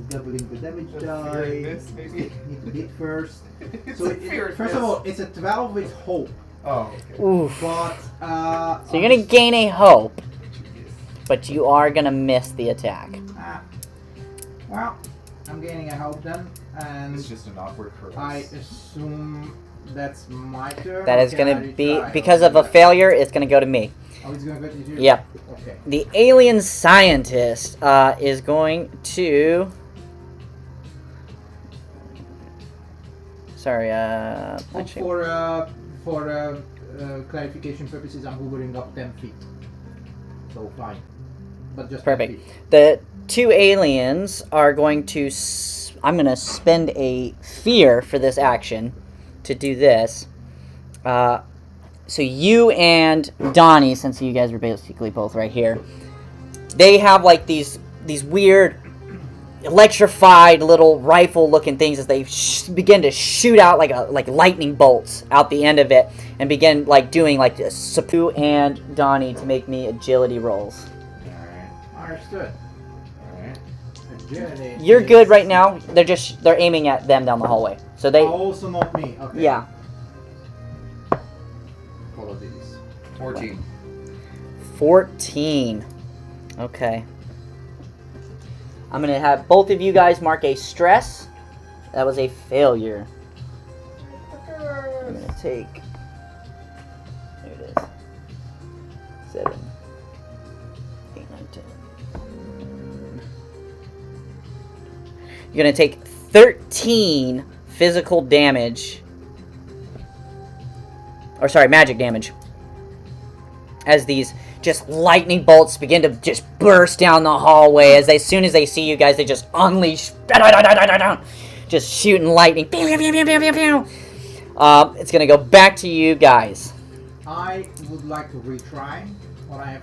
Doubling the damage Fear in die. this, maybe. Need to hit first. It's So a fear in first this. of all, it's a 12 with hope, Oh, okay. Oof. but So you're gonna gain a hope, but you are gonna miss the attack. Well, I'm gaining a hope then, and It's just an awkward for us. I assume that's my turn. That or is can gonna I be, retry? because of a failure, it's gonna go to me. Oh, it's gonna go to you. Yep. Okay. The alien scientist is going to... Sorry, actually, For clarification purposes, I'm hovering up 10 feet. So fine. But just 10 perfect. feet. The two aliens are going to... I'm going to spend a fear for this action to do this. So you and Donnie, since you guys are basically both right here, they have like these weird electrified little rifle-looking things as they begin to shoot out like lightning bolts out the end of it, and begin like doing like this. Sapu and Donnie to make me agility rolls. Alright. Understood. Alright. Agility You're is- good right now. They're aiming at them down the hallway. So they Also not me. Okay. yeah. Apologies. 14. 14. Okay. I'm going to have both of you guys mark a stress. That was a failure. I'm going to take... There it is. 7, 8, 9, 10. You're going to take 13 physical damage. Or sorry, magic damage. As these just lightning bolts begin to just burst down the hallway. As soon as they see you guys, they just unleash, just shooting lightning. It's gonna go back to you guys. I would like to retry what I have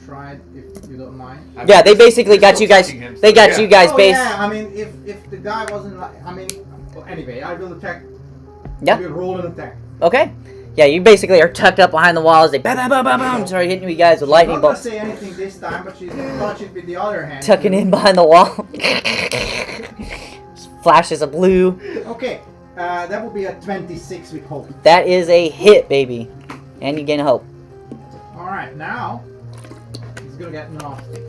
tried, if you don't mind. Yeah, they basically got you guys. They got you guys Oh based. yeah, I mean, if the guy wasn't like, I mean, well, anyway, I will attack. Yeah. I will roll an attack. Okay. Yeah, you basically are tucked up behind the walls. They start hitting you guys with lightning I'm not gonna bolts. say anything this time, but she's gonna touch it with the other hand. Tucking in behind the wall. Flashes of blue. Okay, that would be a 26 with hope. That is a hit, baby. And you gain a hope. Alright, now it's gonna get nasty.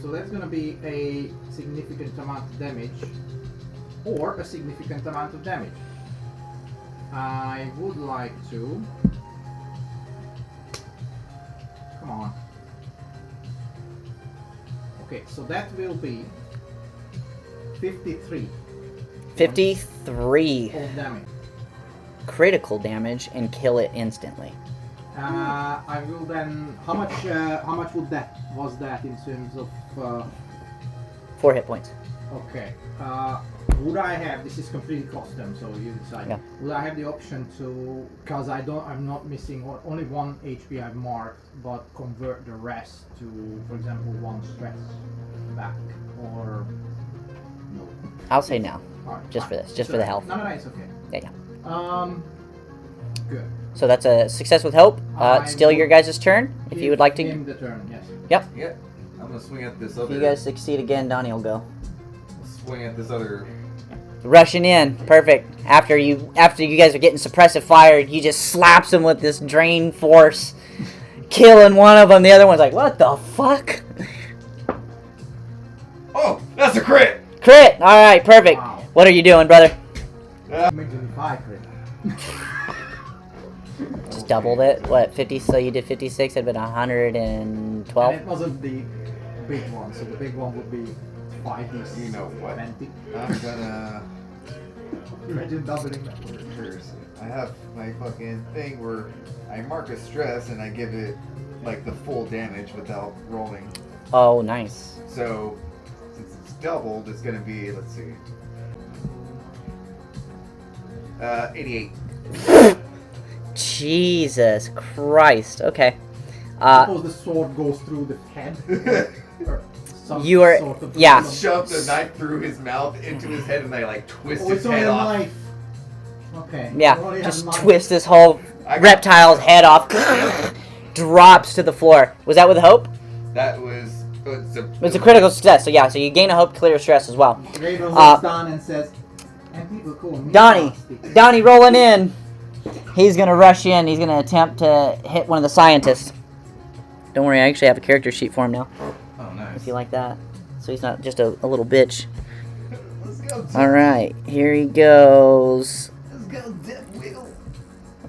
So that's gonna be a significant amount of damage, or a significant amount of damage. I would like to. Come on. Okay, so that will be 53 53 of damage. critical damage and kill it instantly. I will then. How much was that in terms of? 4 hit points. Okay. Would I have? This is completely custom, so you decide. Yeah. Would I have the option to? Because I'm not missing only 1 HP I've marked, but convert the rest to, for example, 1 stress back, or no. I'll say no. Alright, Just for fine. this, just So for the health. No, it's okay. Yeah. Good. So that's a success with hope. I Still your will guys' turn. If you would like to. Give him the turn, yes. Yeah. I'm gonna swing at this If other. you guys succeed again, Donnie will go. Swing at this other. Rushing in, perfect. After you guys are getting suppressive fire, you just slaps him with this drain force, killing one of them. The other one's like, "What the fuck?" Oh, that's a crit. Crit. All right, perfect. Wow. What are you doing, brother? Makes it 5 crit. Just doubled it. What? 50? So you did 56. It'd been 112. And it wasn't the big one, so the big one would be 5d6. You know what? 20. I'm gonna. Imagine doubling that. First, I have my fucking thing where I mark a stress and I give it like the full damage without rolling. Oh, nice. So since it's doubled, it's gonna be, let's see, 88. Jesus Christ. Okay. Suppose the sword goes through the head. Or some You are- sort of yeah. problem. Shoved the knife through his mouth into his head, and I like twist Oh, his it's only head a off. knife. Okay. Yeah, You only have just knife. twist this whole I got- reptile's head off. Drops to the floor. Was that with a hope? That was. It's a critical success, so yeah, so you gain a hope, clear stress as well. Raven looks down and says, and people call me Donnie, Frosty." Donnie rolling in. He's gonna rush in. He's gonna attempt to hit one of the scientists. Don't worry, I actually have a character sheet for him now, Oh, nice. if you like that. So he's not just a little bitch. Let's go. Alright, here he goes. Let's go, Death Wheel.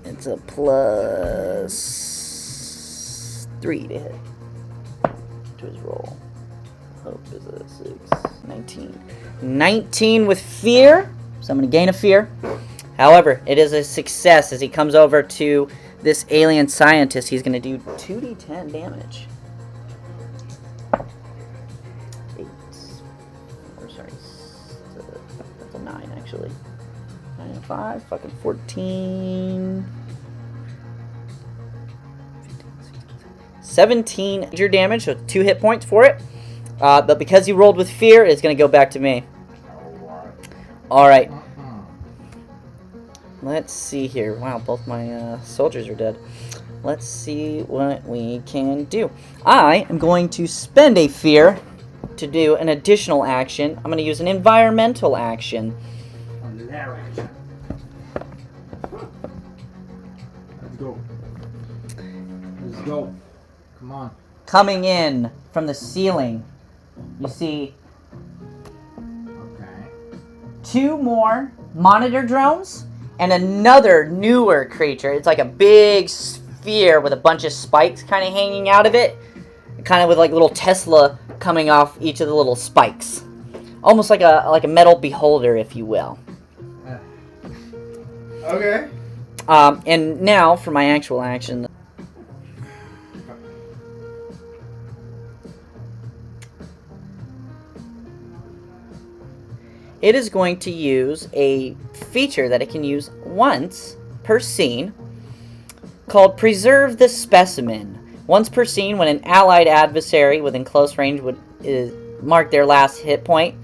It's a +3 to hit to his roll. Hope is a 6. 19. 19 with fear. So I'm going to gain a fear. However, it is a success as he comes over to this alien scientist. He's going to do 2d10 damage. 8. Or sorry. That's a 9 actually. 9 and 5. Fucking 14. 17 major damage, so 2 hit points for it. But because he rolled with fear, it's going to go back to me. Alright. Let's see here. Wow, both my soldiers are dead. Let's see what we can do. I am going to spend a fear to do an additional action. I'm going to use an environmental action. Let's go. Let's go. Come on. Coming in from the ceiling, you see Okay. 2 more monitor drones and another newer creature. It's like a big sphere with a bunch of spikes kind of hanging out of it, kind of with like little Tesla coming off each of the little spikes, almost like a metal beholder, if you will. Okay. And now for my actual action. It is going to use a feature that it can use once per scene called Preserve the Specimen. Once per scene, when an allied adversary within close range would mark their last hit point,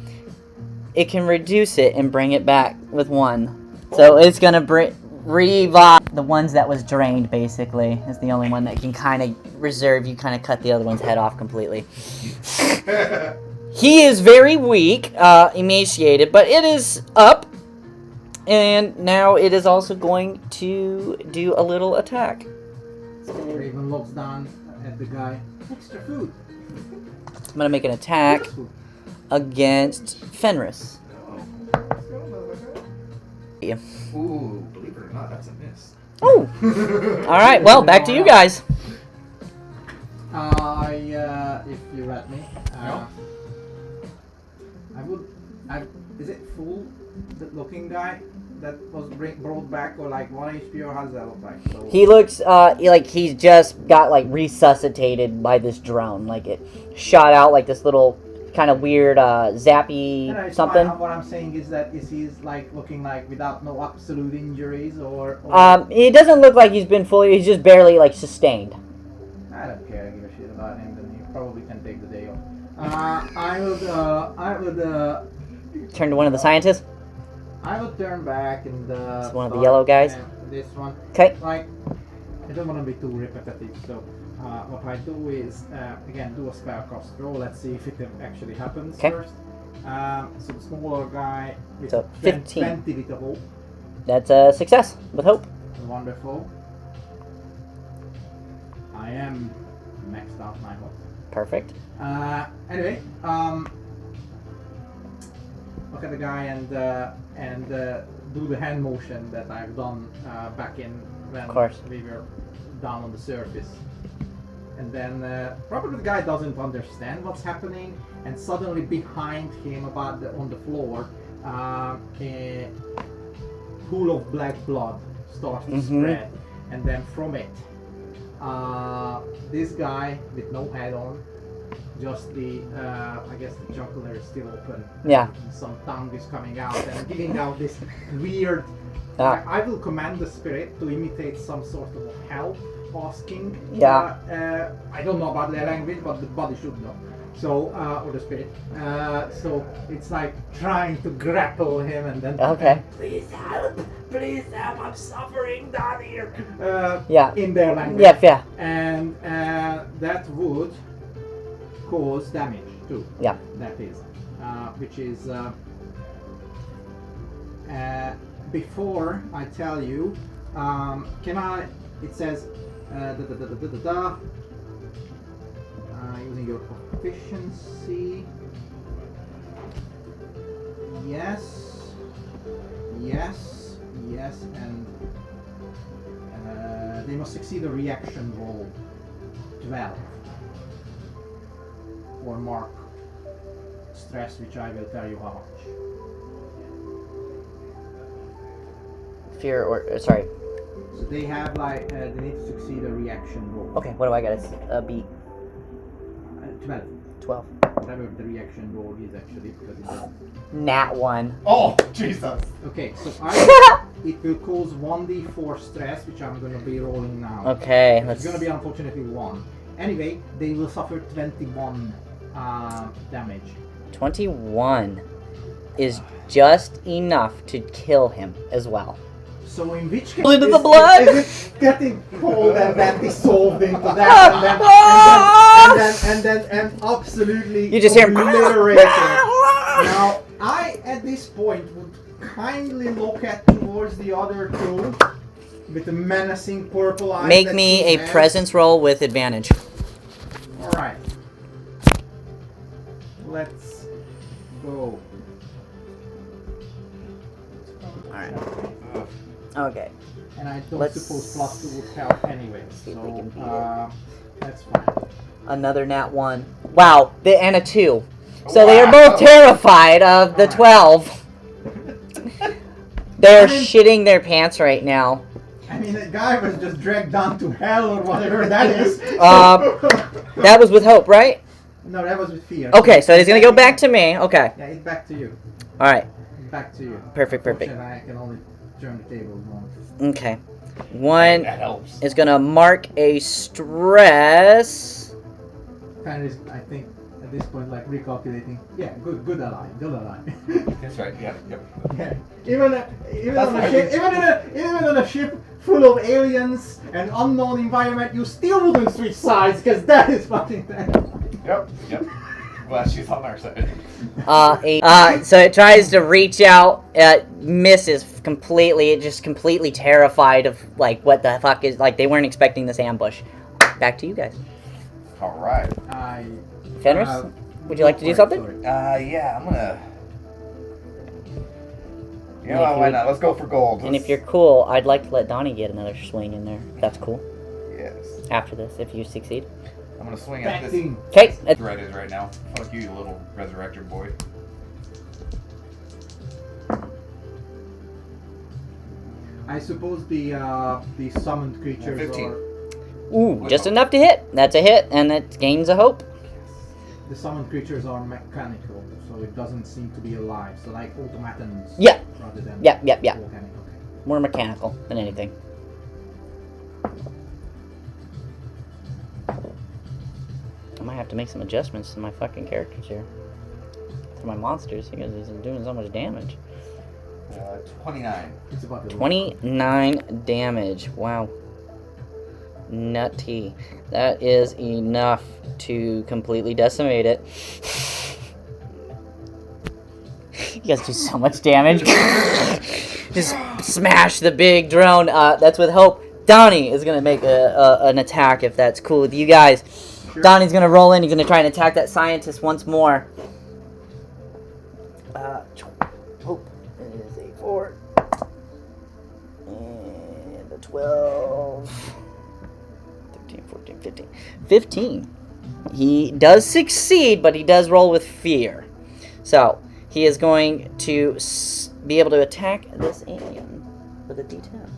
it can reduce it and bring it back with 1. So it's going to revive the ones that was drained, basically. Is the only one that can kind of reserve. You kind of cut the other one's head off completely. He is very weak, emaciated, but it is up. And now it is also going to do a little attack. Raven looks down at the guy. Extra food. I'm going to make an attack against Fenris. Yeah. Ooh, believe it or not, that's a miss. Oh! Alright, well, back to you guys. If you let me. No. Is it full, the looking guy that was brought back, or like 1 HP, or how does that look like? So, He looks like he's just got like resuscitated by this drone. Like it shot out like this little kind of weird zappy no, it's something. fine. What I'm saying is that he's like looking like without no absolute injuries, or It doesn't look like he's been fully. He's just barely like sustained. I don't care. I give a shit about him. Then he probably can take the day off. I would Turn to one of the scientists. I would turn back and It's one of the start, yellow guys? This one. Okay. Like, I don't want to be too repetitive, so what I do is again do a spellcast roll. Let's see if it actually happens first. So the smaller guy with So, 15. 20 with a hope. That's a success with hope. Wonderful. I am maxed out my hope. Perfect. Anyway, look at the guy and do the hand motion that I've done back in when we were down on the surface. And then probably the guy doesn't understand what's happening, and suddenly behind him, on the floor, a pool of black blood starts to spread, and then from it, this guy with no head on just the I guess the jugular is still open. Yeah. Some tongue is coming out and giving out this weird. Ah. I will command the spirit to imitate some sort of help asking. Yeah. I don't know about their language, but the body should know. So or the spirit. So it's like trying to grapple him and then. Okay. Please help! Please help! I'm suffering down here. Yeah. In their language. Yeah. And that would cause damage too. Yeah. That is, which is before I tell you, can I? It says using your proficiency. Yes, and they must succeed a reaction roll 12 or mark stress, which I will tell you how much. Fear or sorry. So they have like they need to succeed a reaction roll. Okay, what do I got? A beat 12. 12. Whatever the reaction roll is actually, because it doesn't. Nat 1. Oh, Jesus. Okay, so it will cause 1d4 stress, which I'm gonna be rolling now. Okay, It's gonna be unfortunately 1. Anyway, they will suffer 21 damage. 21 is just enough to kill him as well. So in which case, Into the blood? is it getting cold and then dissolved into that, and then absolutely You just hear him. obliterated. Now, I at this point would kindly look at towards the other two with the menacing purple eyes. Make that me he a has. presence roll with advantage. All right. Let's go. Alright. Okay. And I don't Let's suppose +2 would help anyway. see if we can beat So that's fine. Another nat 1. Wow, and a 2. So they are Wow. both terrified of the Alright. 12. They're I mean- shitting their pants right now. I mean, that guy was just dragged down to hell or whatever that is. That was with hope, right? No, that was with fear. Okay, so he's gonna go back to me. Okay. Yeah, it's back to you. Alright. Back to you. Perfect. Unfortunately, I can only turn the table once. Okay. One That helps. is gonna mark a stress. Kind of, I think, at this point, like recalculating. Yeah, good ally. That's right. Yep. Yeah. Even on a fine. ship, even on a ship full of aliens and unknown environment, you still wouldn't switch sides because that is fucking terrible. Yep. Glad she's on our side. So it tries to reach out, misses completely. It just completely terrified of like what the fuck is like. They weren't expecting this ambush. Back to you guys. All right. Fenris, would you like to do something? Yeah, I'm gonna. And Yeah, if why you- not? Let's go for gold. And if you're cool, I'd like to let Donnie get another swing in there. That's cool. Yes. After this, if you succeed. I'm gonna swing at this. Backing. Okay. Threat is right now. Fuck you, you little resurrector boy. I suppose the summoned creatures 15. are Ooh, just enough to hit. That's a hit, and it gains a hope. the summoned creatures are mechanical, so it doesn't seem to be alive. So like automatons. Yeah. Rather than Yep. organic. Okay. More mechanical than anything. I might have to make some adjustments to my fucking characters here. To my monsters, because he's doing so much damage. 29. It's about 29 damage. Wow. Nutty. That is enough to completely decimate it. You guys do so much damage. Just smash the big drone. That's with hope. Donnie is going to make an attack if that's cool with you guys. Sure. Donnie's going to roll in. He's going to try and attack that scientist once more. Hope. It is a 4. And a 12. 13, 14, 15. 15. He does succeed, but he does roll with fear. So, he is going to be able to attack this alien with a d10.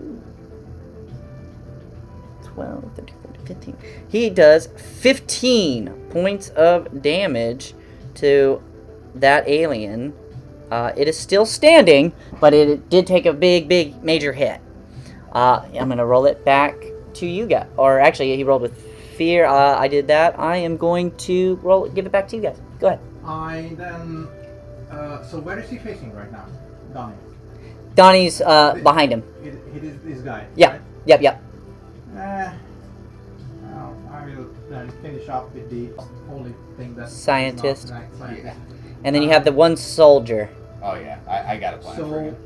Ooh. 12, 13, 14, 15. He does 15 points of damage to that alien. It is still standing, but it did take a big, major hit. I'm going to roll it back to you guys. Or actually, he rolled with fear. I did that. I am going to give it back to you guys. Go ahead. I then. So where is he facing right now? Donnie. Donnie's behind him. It is this guy. Yeah. Right? Yep. Well, I will then finish up with the only thing that's Scientist. not scientist. Yeah. And then you have the one soldier. Oh yeah, I got a plan for So, you.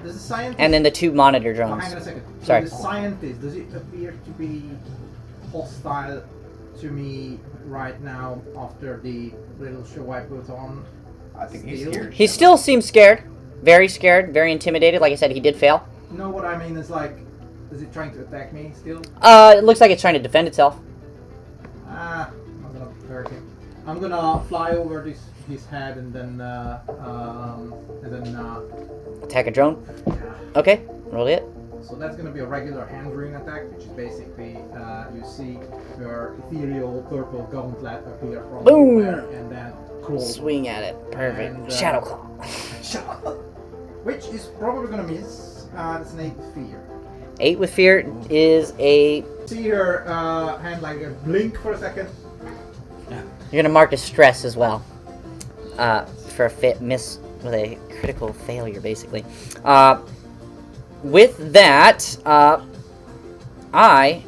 does the scientist... And then the 2 monitor Oh, drones. hang on a second. So Sorry. the scientist, does it appear to be hostile to me right now after the little show I put on? I think he's Steel? here. He still seems scared. Very scared. Very intimidated. Like I said, he did fail. No, what I mean is like, is it trying to attack me still? It looks like it's trying to defend itself. I'm gonna hurt him. I'm gonna fly over his head and then Attack a drone. yeah. Okay. Roll it. So that's gonna be a regular hand ring attack, which is basically you see your ethereal purple gauntlet appear from Boom! nowhere and then crawl. Swing at it. Perfect. And, Shadow Claw. Which is probably gonna miss. That's an 8 with fear. 8 with fear is a... See her hand like a blink for a second. You're gonna mark a stress as well. For a miss with a critical failure, basically. With that, I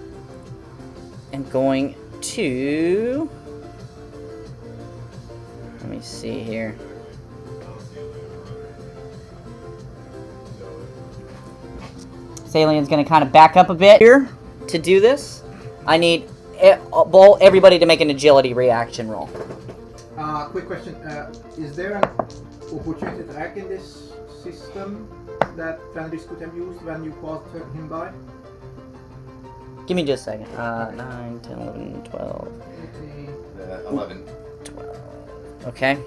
am going to... Let me see here. This alien's gonna kind of back up a bit here to do this. I need everybody to make an agility reaction roll. Quick question. Is there an opportunity attack in this system that Fenris could have used when you passed him by? Give me just a second. 9, 10, 11, 12, 11. 12. Okay.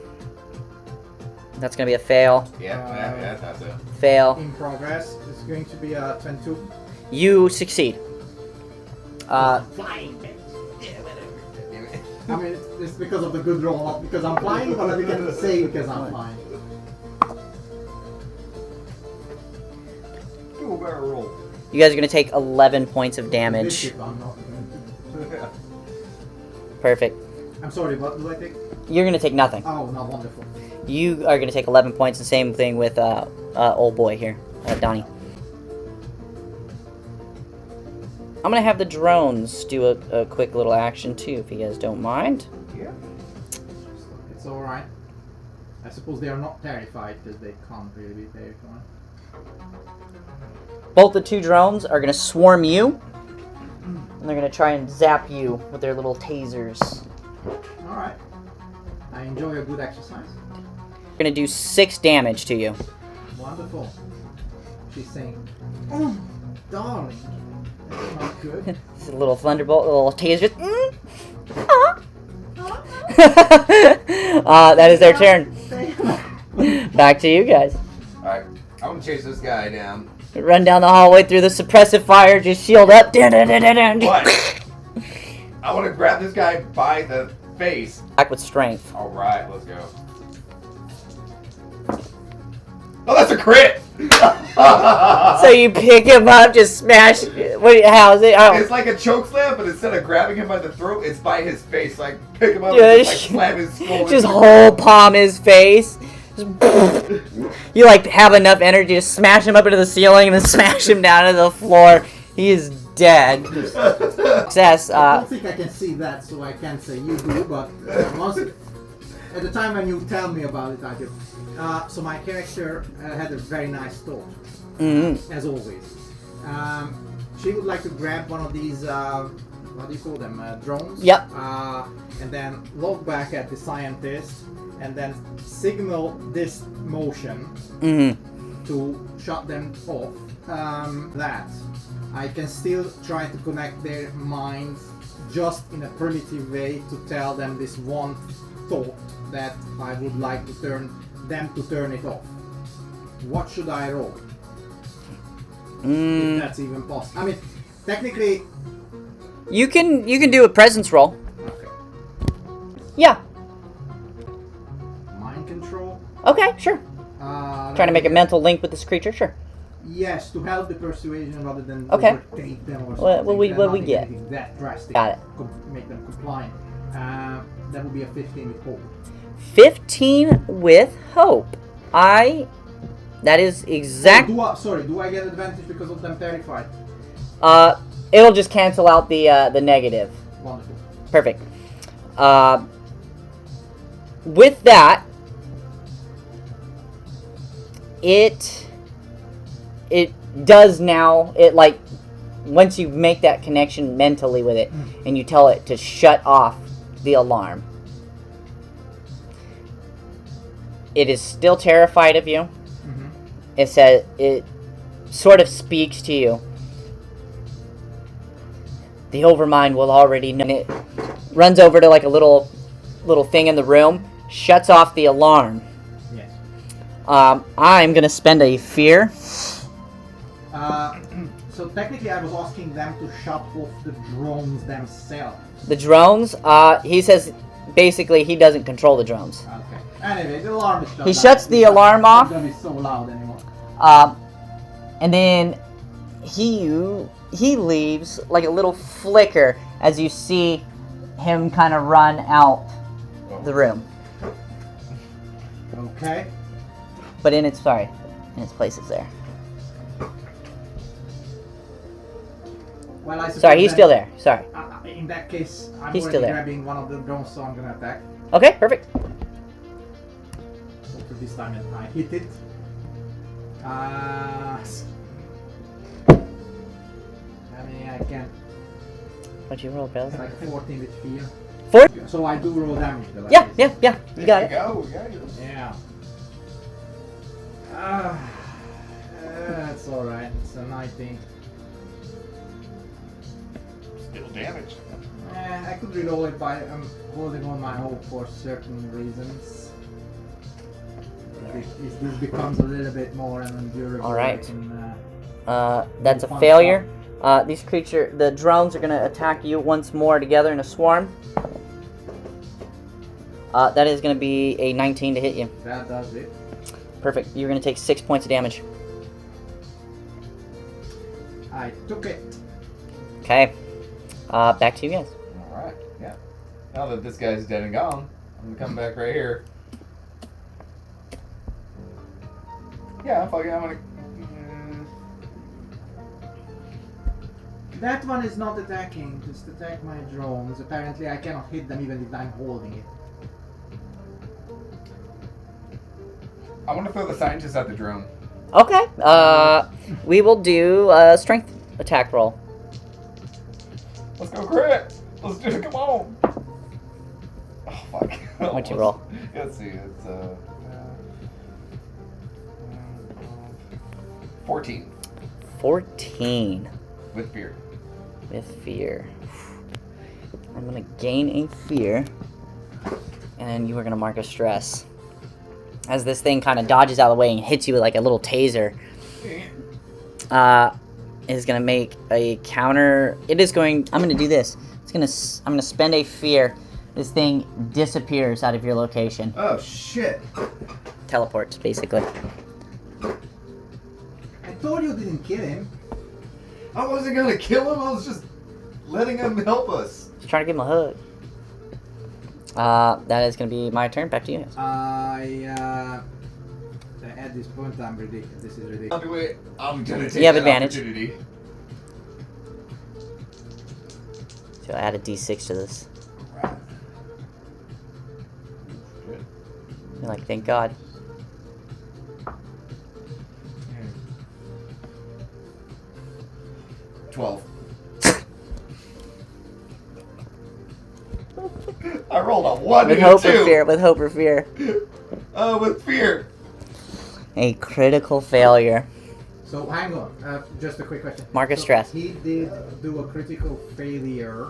That's gonna be a fail. Yeah, that's it. Fail. In progress. It's going to be a 22. You succeed. Flying. I mean, it's because of the good roll, not because I'm flying, but I can say because I'm flying. Do a better roll. You guys are gonna take 11 points of damage. I'm not going to. Perfect. I'm sorry, what do I take? You're gonna take nothing. Oh, no, wonderful. You are gonna take 11 points. The same thing with old boy here, Donnie. I'm gonna have the drones do a quick little action too, if you guys don't mind. Yeah. It's alright. I suppose they are not terrified because they can't really be terrified. Both the 2 drones are gonna swarm you, and they're gonna try and zap you with their little tasers. Alright. I enjoy a good exercise. They're gonna do 6 damage to you. Wonderful. She's saying, "Oh, darling, that's not good." It's a little thunderbolt, a little taser. That is their turn. Back to you guys. Alright, I'm gonna chase this guy down. Run down the hallway through the suppressive fire, just shield up. But I want to grab this guy by the face. Back with strength. Alright, let's go. Oh, that's a crit! So you pick him up, just smash. How is it? It's like a choke slam, but instead of grabbing him by the throat, it's by his face. Like, pick him up Yeah, and just, like, slam his skull. Just whole palm his face. You like have enough energy to smash him up into the ceiling and then smash him down to the floor. He is dead. Success. I don't think I can see that, so I can't say you do, but at the time when you tell me about it, I do. So my character had a very nice thought, as always. She would like to grab one of these, what do you call them, drones? Yep. And then look back at the scientist, and then signal this motion to shut them off. That I can still try to connect their minds just in a primitive way to tell them this one thought that I would like to them to turn it off. What should I roll? If that's even possible. I mean, technically, You can do a presence roll. Okay. Yeah. Mind control. Okay, sure. Trying to make a mental link with this creature, sure. Yes, to help the persuasion rather than Okay. overtake them or What something. we Nothing get? anything that drastic. Got it. Make them compliant. That would be a 15 with hope. 15 with hope. That is exact. Do I get advantage because of them terrified? It'll just cancel out the negative. Wonderful. Perfect. With that, it does now. It like once you make that connection mentally with it, and you tell it to shut off the alarm. It is still terrified of you. Mm-hmm. It says it sort of speaks to you. The Overmind will already know. And it runs over to like a little thing in the room, shuts off the alarm. Yes. I'm gonna spend a fear. So technically, I was asking them to shut off the drones themselves. The drones. He says basically he doesn't control the drones. Okay. Anyway, the alarm is shut. He down. shuts the alarm off. It's not gonna be so loud anymore. And then he leaves like a little flicker as you see him kind of run out the room. Okay. But in its place is there. Well, I suppose Sorry, he's then- still there. Sorry. In that case, I'm He's already still there. grabbing one of the drones, so I'm gonna attack. Okay, perfect. So this time I hit it. I mean, I can. What'd you roll, Bill? It's like 14 with fear. 4? So I do roll damage. Though, Yeah. You got it. Go. Yeah. Yeah. That's alright. It's a 19. Still damage. I could reroll it by holding on my hope for certain reasons. If this becomes a little bit more endurable. Alright. I can, That's a fun failure. The drones are gonna attack you once more together in a swarm. That is gonna be a 19 to hit you. that does it. Perfect. You're gonna take 6 points of damage. I took it. Okay. Back to you guys. Alright, yeah. Now that this guy's dead and gone, I'm gonna come back right here. Yeah, fuck it, I'm gonna. That one is not attacking. Just attack my drones. Apparently, I cannot hit them even if I'm holding it. I want to throw the scientist at the drone. Okay. We will do a strength attack roll. Let's go crit! Let's do it, come on! Oh, fuck. What'd you roll? Let's see, it's 14. 14. With fear. With fear. I'm gonna gain a fear. And you are gonna mark a stress. As this thing kind of dodges out of the way and hits you with like a little taser. Is gonna make a counter. It is going. I'm gonna do this. I'm gonna spend a fear. This thing disappears out of your location. Oh, shit. Teleports, basically. I told you didn't kill him. I wasn't gonna kill him, I was just letting him help us. Just trying to give him a hug. That is gonna be my turn. Back to you guys. At this point, I'm ridiculous. This is ridiculous. I'll do it. I'm gonna take You have that advantage. opportunity. So add a d6 to this. Right. You're like, thank God. Hmm. 12. I rolled a 1 With and hope a 2. or fear. With hope or fear. With fear. A critical failure. So hang on. Just a quick question. Marcus So stress. He did do a critical failure.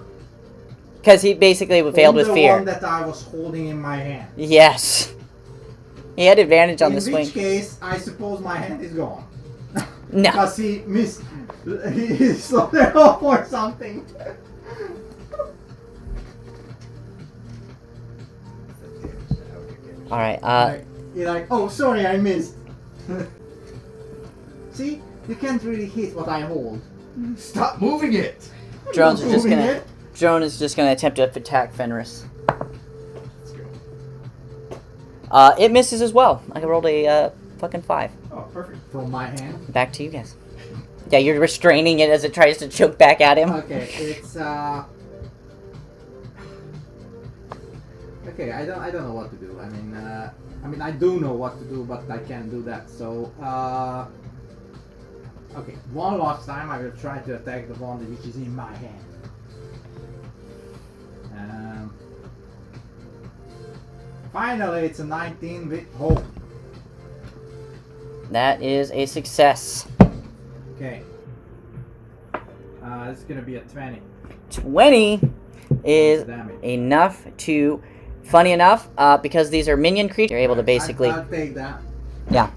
Because he basically failed on with the fear. one that I was holding in my hand. Yes. He had advantage on In the swing. which case, I suppose my hand is gone. No. Because he missed. He slowed it off or something. All right. You're like, oh, sorry, I missed. See, you can't really hit what I hold. Stop moving it! Drone is just gonna attempt to attack Fenris. Let's go. It misses as well. I rolled a fucking 5. Oh, perfect. From my hand. Back to you guys. Yeah, you're restraining it as it tries to choke back at him. Okay, it's okay, I don't know what to do. I mean I do know what to do, but I can't do that. So okay, one last time I will try to attack the one which is in my hand. Finally, it's a 19 with hope. That is a success. Okay. This is gonna be a 20. 20 is Damage. enough to... Funny enough, because these are minion creatures, you're able to basically... I'll take that. Yeah.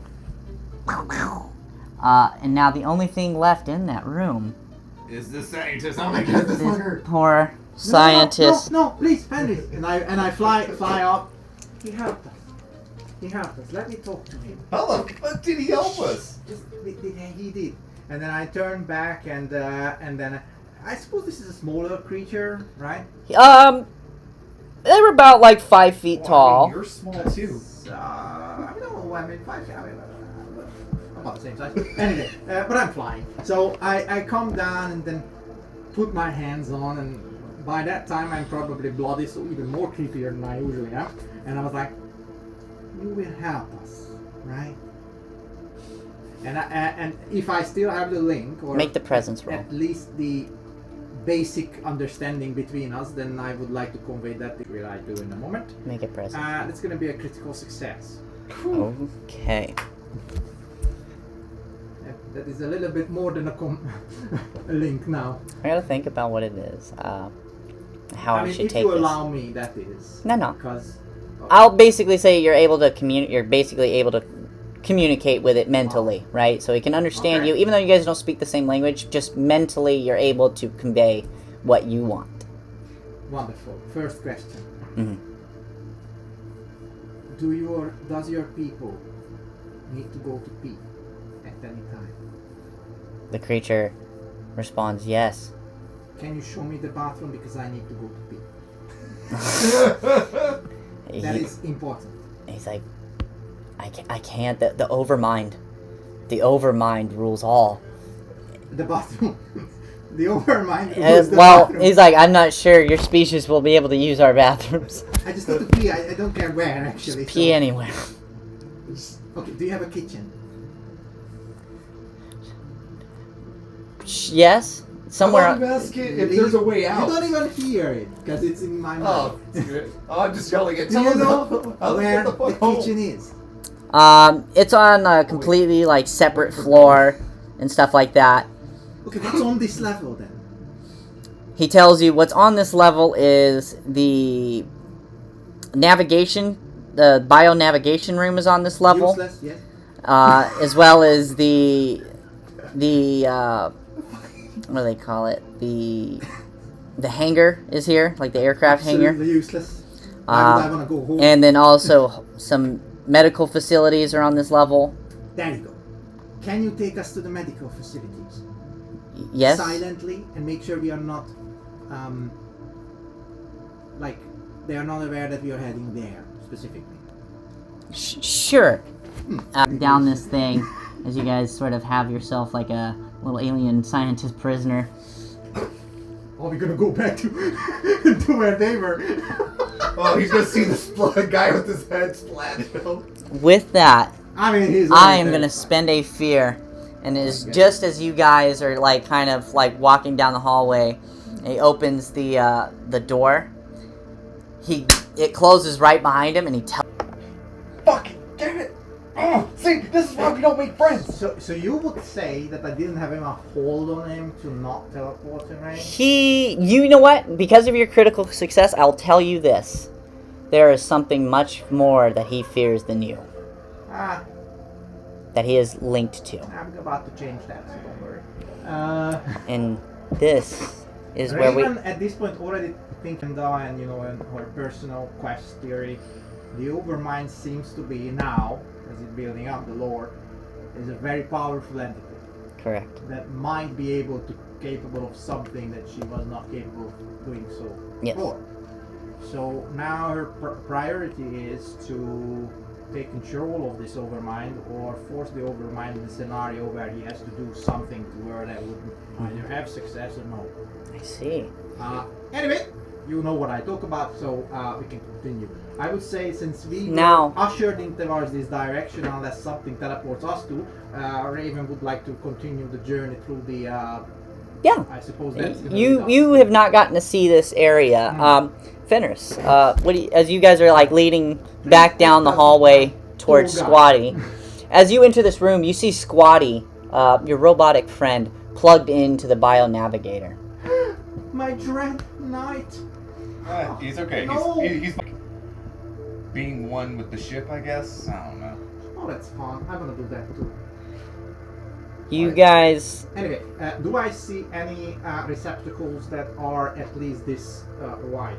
And now the only thing left in that room... Is the scientist? Oh my god, this fucker! Poor scientist. No, please, Fenris. And I fly up. He helped us. He helped us. Let me talk to him. How the fuck did he help us? He did. And then I turned back and then I suppose this is a smaller creature, right? They were about like 5 feet Well, tall. I mean, you're small too. I don't know. I mean, 5 feet. I'm about the same size. Anyway, but I'm flying. So I come down and then put my hands on, and by that time I'm probably bloody, so even more creepier than I usually am. And I was like, "You will help us, right?" And if I still have the link, or Make the presence roll. at least the basic understanding between us, then I would like to convey that, which I do in a moment. Make it presence. It's going to be a critical success. Okay. That is a little bit more than a link now. I gotta think about what it is. How I mean, should if take you this. allow me, that is. No. Because I'll basically say you're able to You're basically able to communicate with it mentally, right? So it can understand Okay. you, even though you guys don't speak the same language. Just mentally, you're able to convey what you want. wonderful. First question: Mm-hmm. Does your people need to go to pee at any time? The creature responds, "Yes." Can you show me the bathroom, because I need to go to pee? That is important. He's like, I can't. The overmind. The overmind rules all. The bathroom. The overmind. Well, he's like, I'm not sure your species will be able to use our bathrooms. I just need to pee. I don't care where, actually. Pee anywhere. Okay, do you have a kitchen? Yes? Somewhere. I'm asking if there's a way out. You don't even hear it, because it's in my Oh, mind. I'm just yelling at Do you know where the kitchen is? It's on a completely like separate floor and stuff like that. Okay, what's on this level then? He tells you what's on this level is the navigation. The bio-navigation room is on this level. Useless, yes. As well as the what do they call it? The hangar is here, like the aircraft hangar. Absolutely useless. Why would I want to go home? And then also some medical facilities are on this level. There you go. Can you take us to the medical facilities? Yes. Silently, and make sure we are not, like, they are not aware that we are heading there, specifically. Sure. Down this thing, as you guys sort of have yourself like a little alien scientist prisoner. Are we gonna go back to to where they were? Oh, he's gonna see this guy with his head splattered. With that, I mean, I am gonna spend a fear, and it is just as you guys are like kind of like walking down the hallway, he opens the door. It closes right behind him, and he tells. Fucking damn it! Oh, see, this is why we don't make friends. So you would say that I didn't have enough hold on him to not teleport him, right? You know what? Because of your critical success, I'll tell you this: there is something much more that he fears than you. That he is linked to. I'm about to change that, so don't worry. And this is where we. Raven at this point already thinking and you know, in her personal quest theory, the Overmind seems to be now, as it's building up the lore, is a very powerful entity. Correct. That might be capable of something that she was not capable of doing so Yes. before. So now her priority is to take control of this Overmind or force the Overmind in a scenario where he has to do something to her that would either have success or no. I see. Anyway, you know what I talk about, so we can continue. I would say since we Now- were ushered in towards this direction, unless something teleports us to, Raven would like to continue the journey through the. Yeah. I suppose that's You have not gotten to see this area. Fenris, as you guys are like leading back down the hallway towards Oh, God. Squatty, as you enter this room, you see Squatty, your robotic friend, plugged into the bio navigator. My dread knight. He's okay. No. He's being one with the ship, I guess. I don't know. Oh, that's fun. I'm gonna do that too. You guys, Anyway, do I see any receptacles that are at least this wide?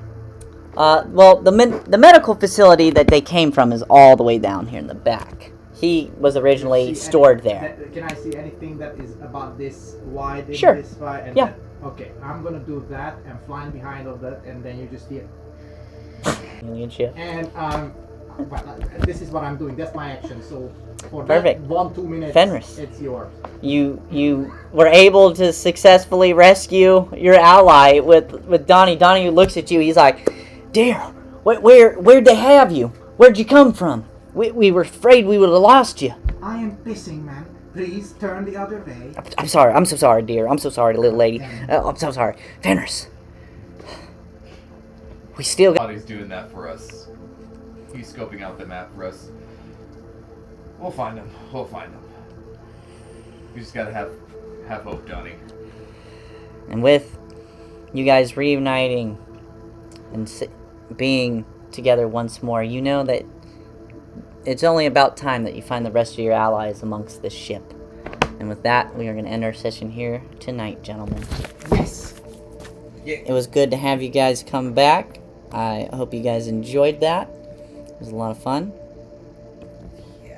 well, the medical facility that they came from is all the way down here in the back. He was originally See stored any- there. Can I see anything that is about this wide? Sure. This wide and Yeah. that- okay, I'm gonna do that and flying behind of that, and then you just hear. Alien ship. And but, this is what I'm doing. That's my action. So for Perfect. that 1-2 minutes, Fenris. it's yours. You were able to successfully rescue your ally with Donnie. Donnie looks at you. He's like, "Dear, where'd they have you? Where'd you come from? We were afraid we would have lost you." I am pissing, man. Please turn the other way. I'm sorry. I'm so sorry, dear. I'm so sorry, little lady. I'm so sorry, Fenris. We still got. Body's doing that for us. He's scoping out the map for us. We'll find him. We'll find him. We just gotta have hope, Johnny. And with you guys reuniting and being together once more, you know that it's only about time that you find the rest of your allies amongst this ship. And with that, we are going to end our session here tonight, gentlemen. Yes. It was good to have you guys come back. I hope you guys enjoyed that. It was a lot of fun.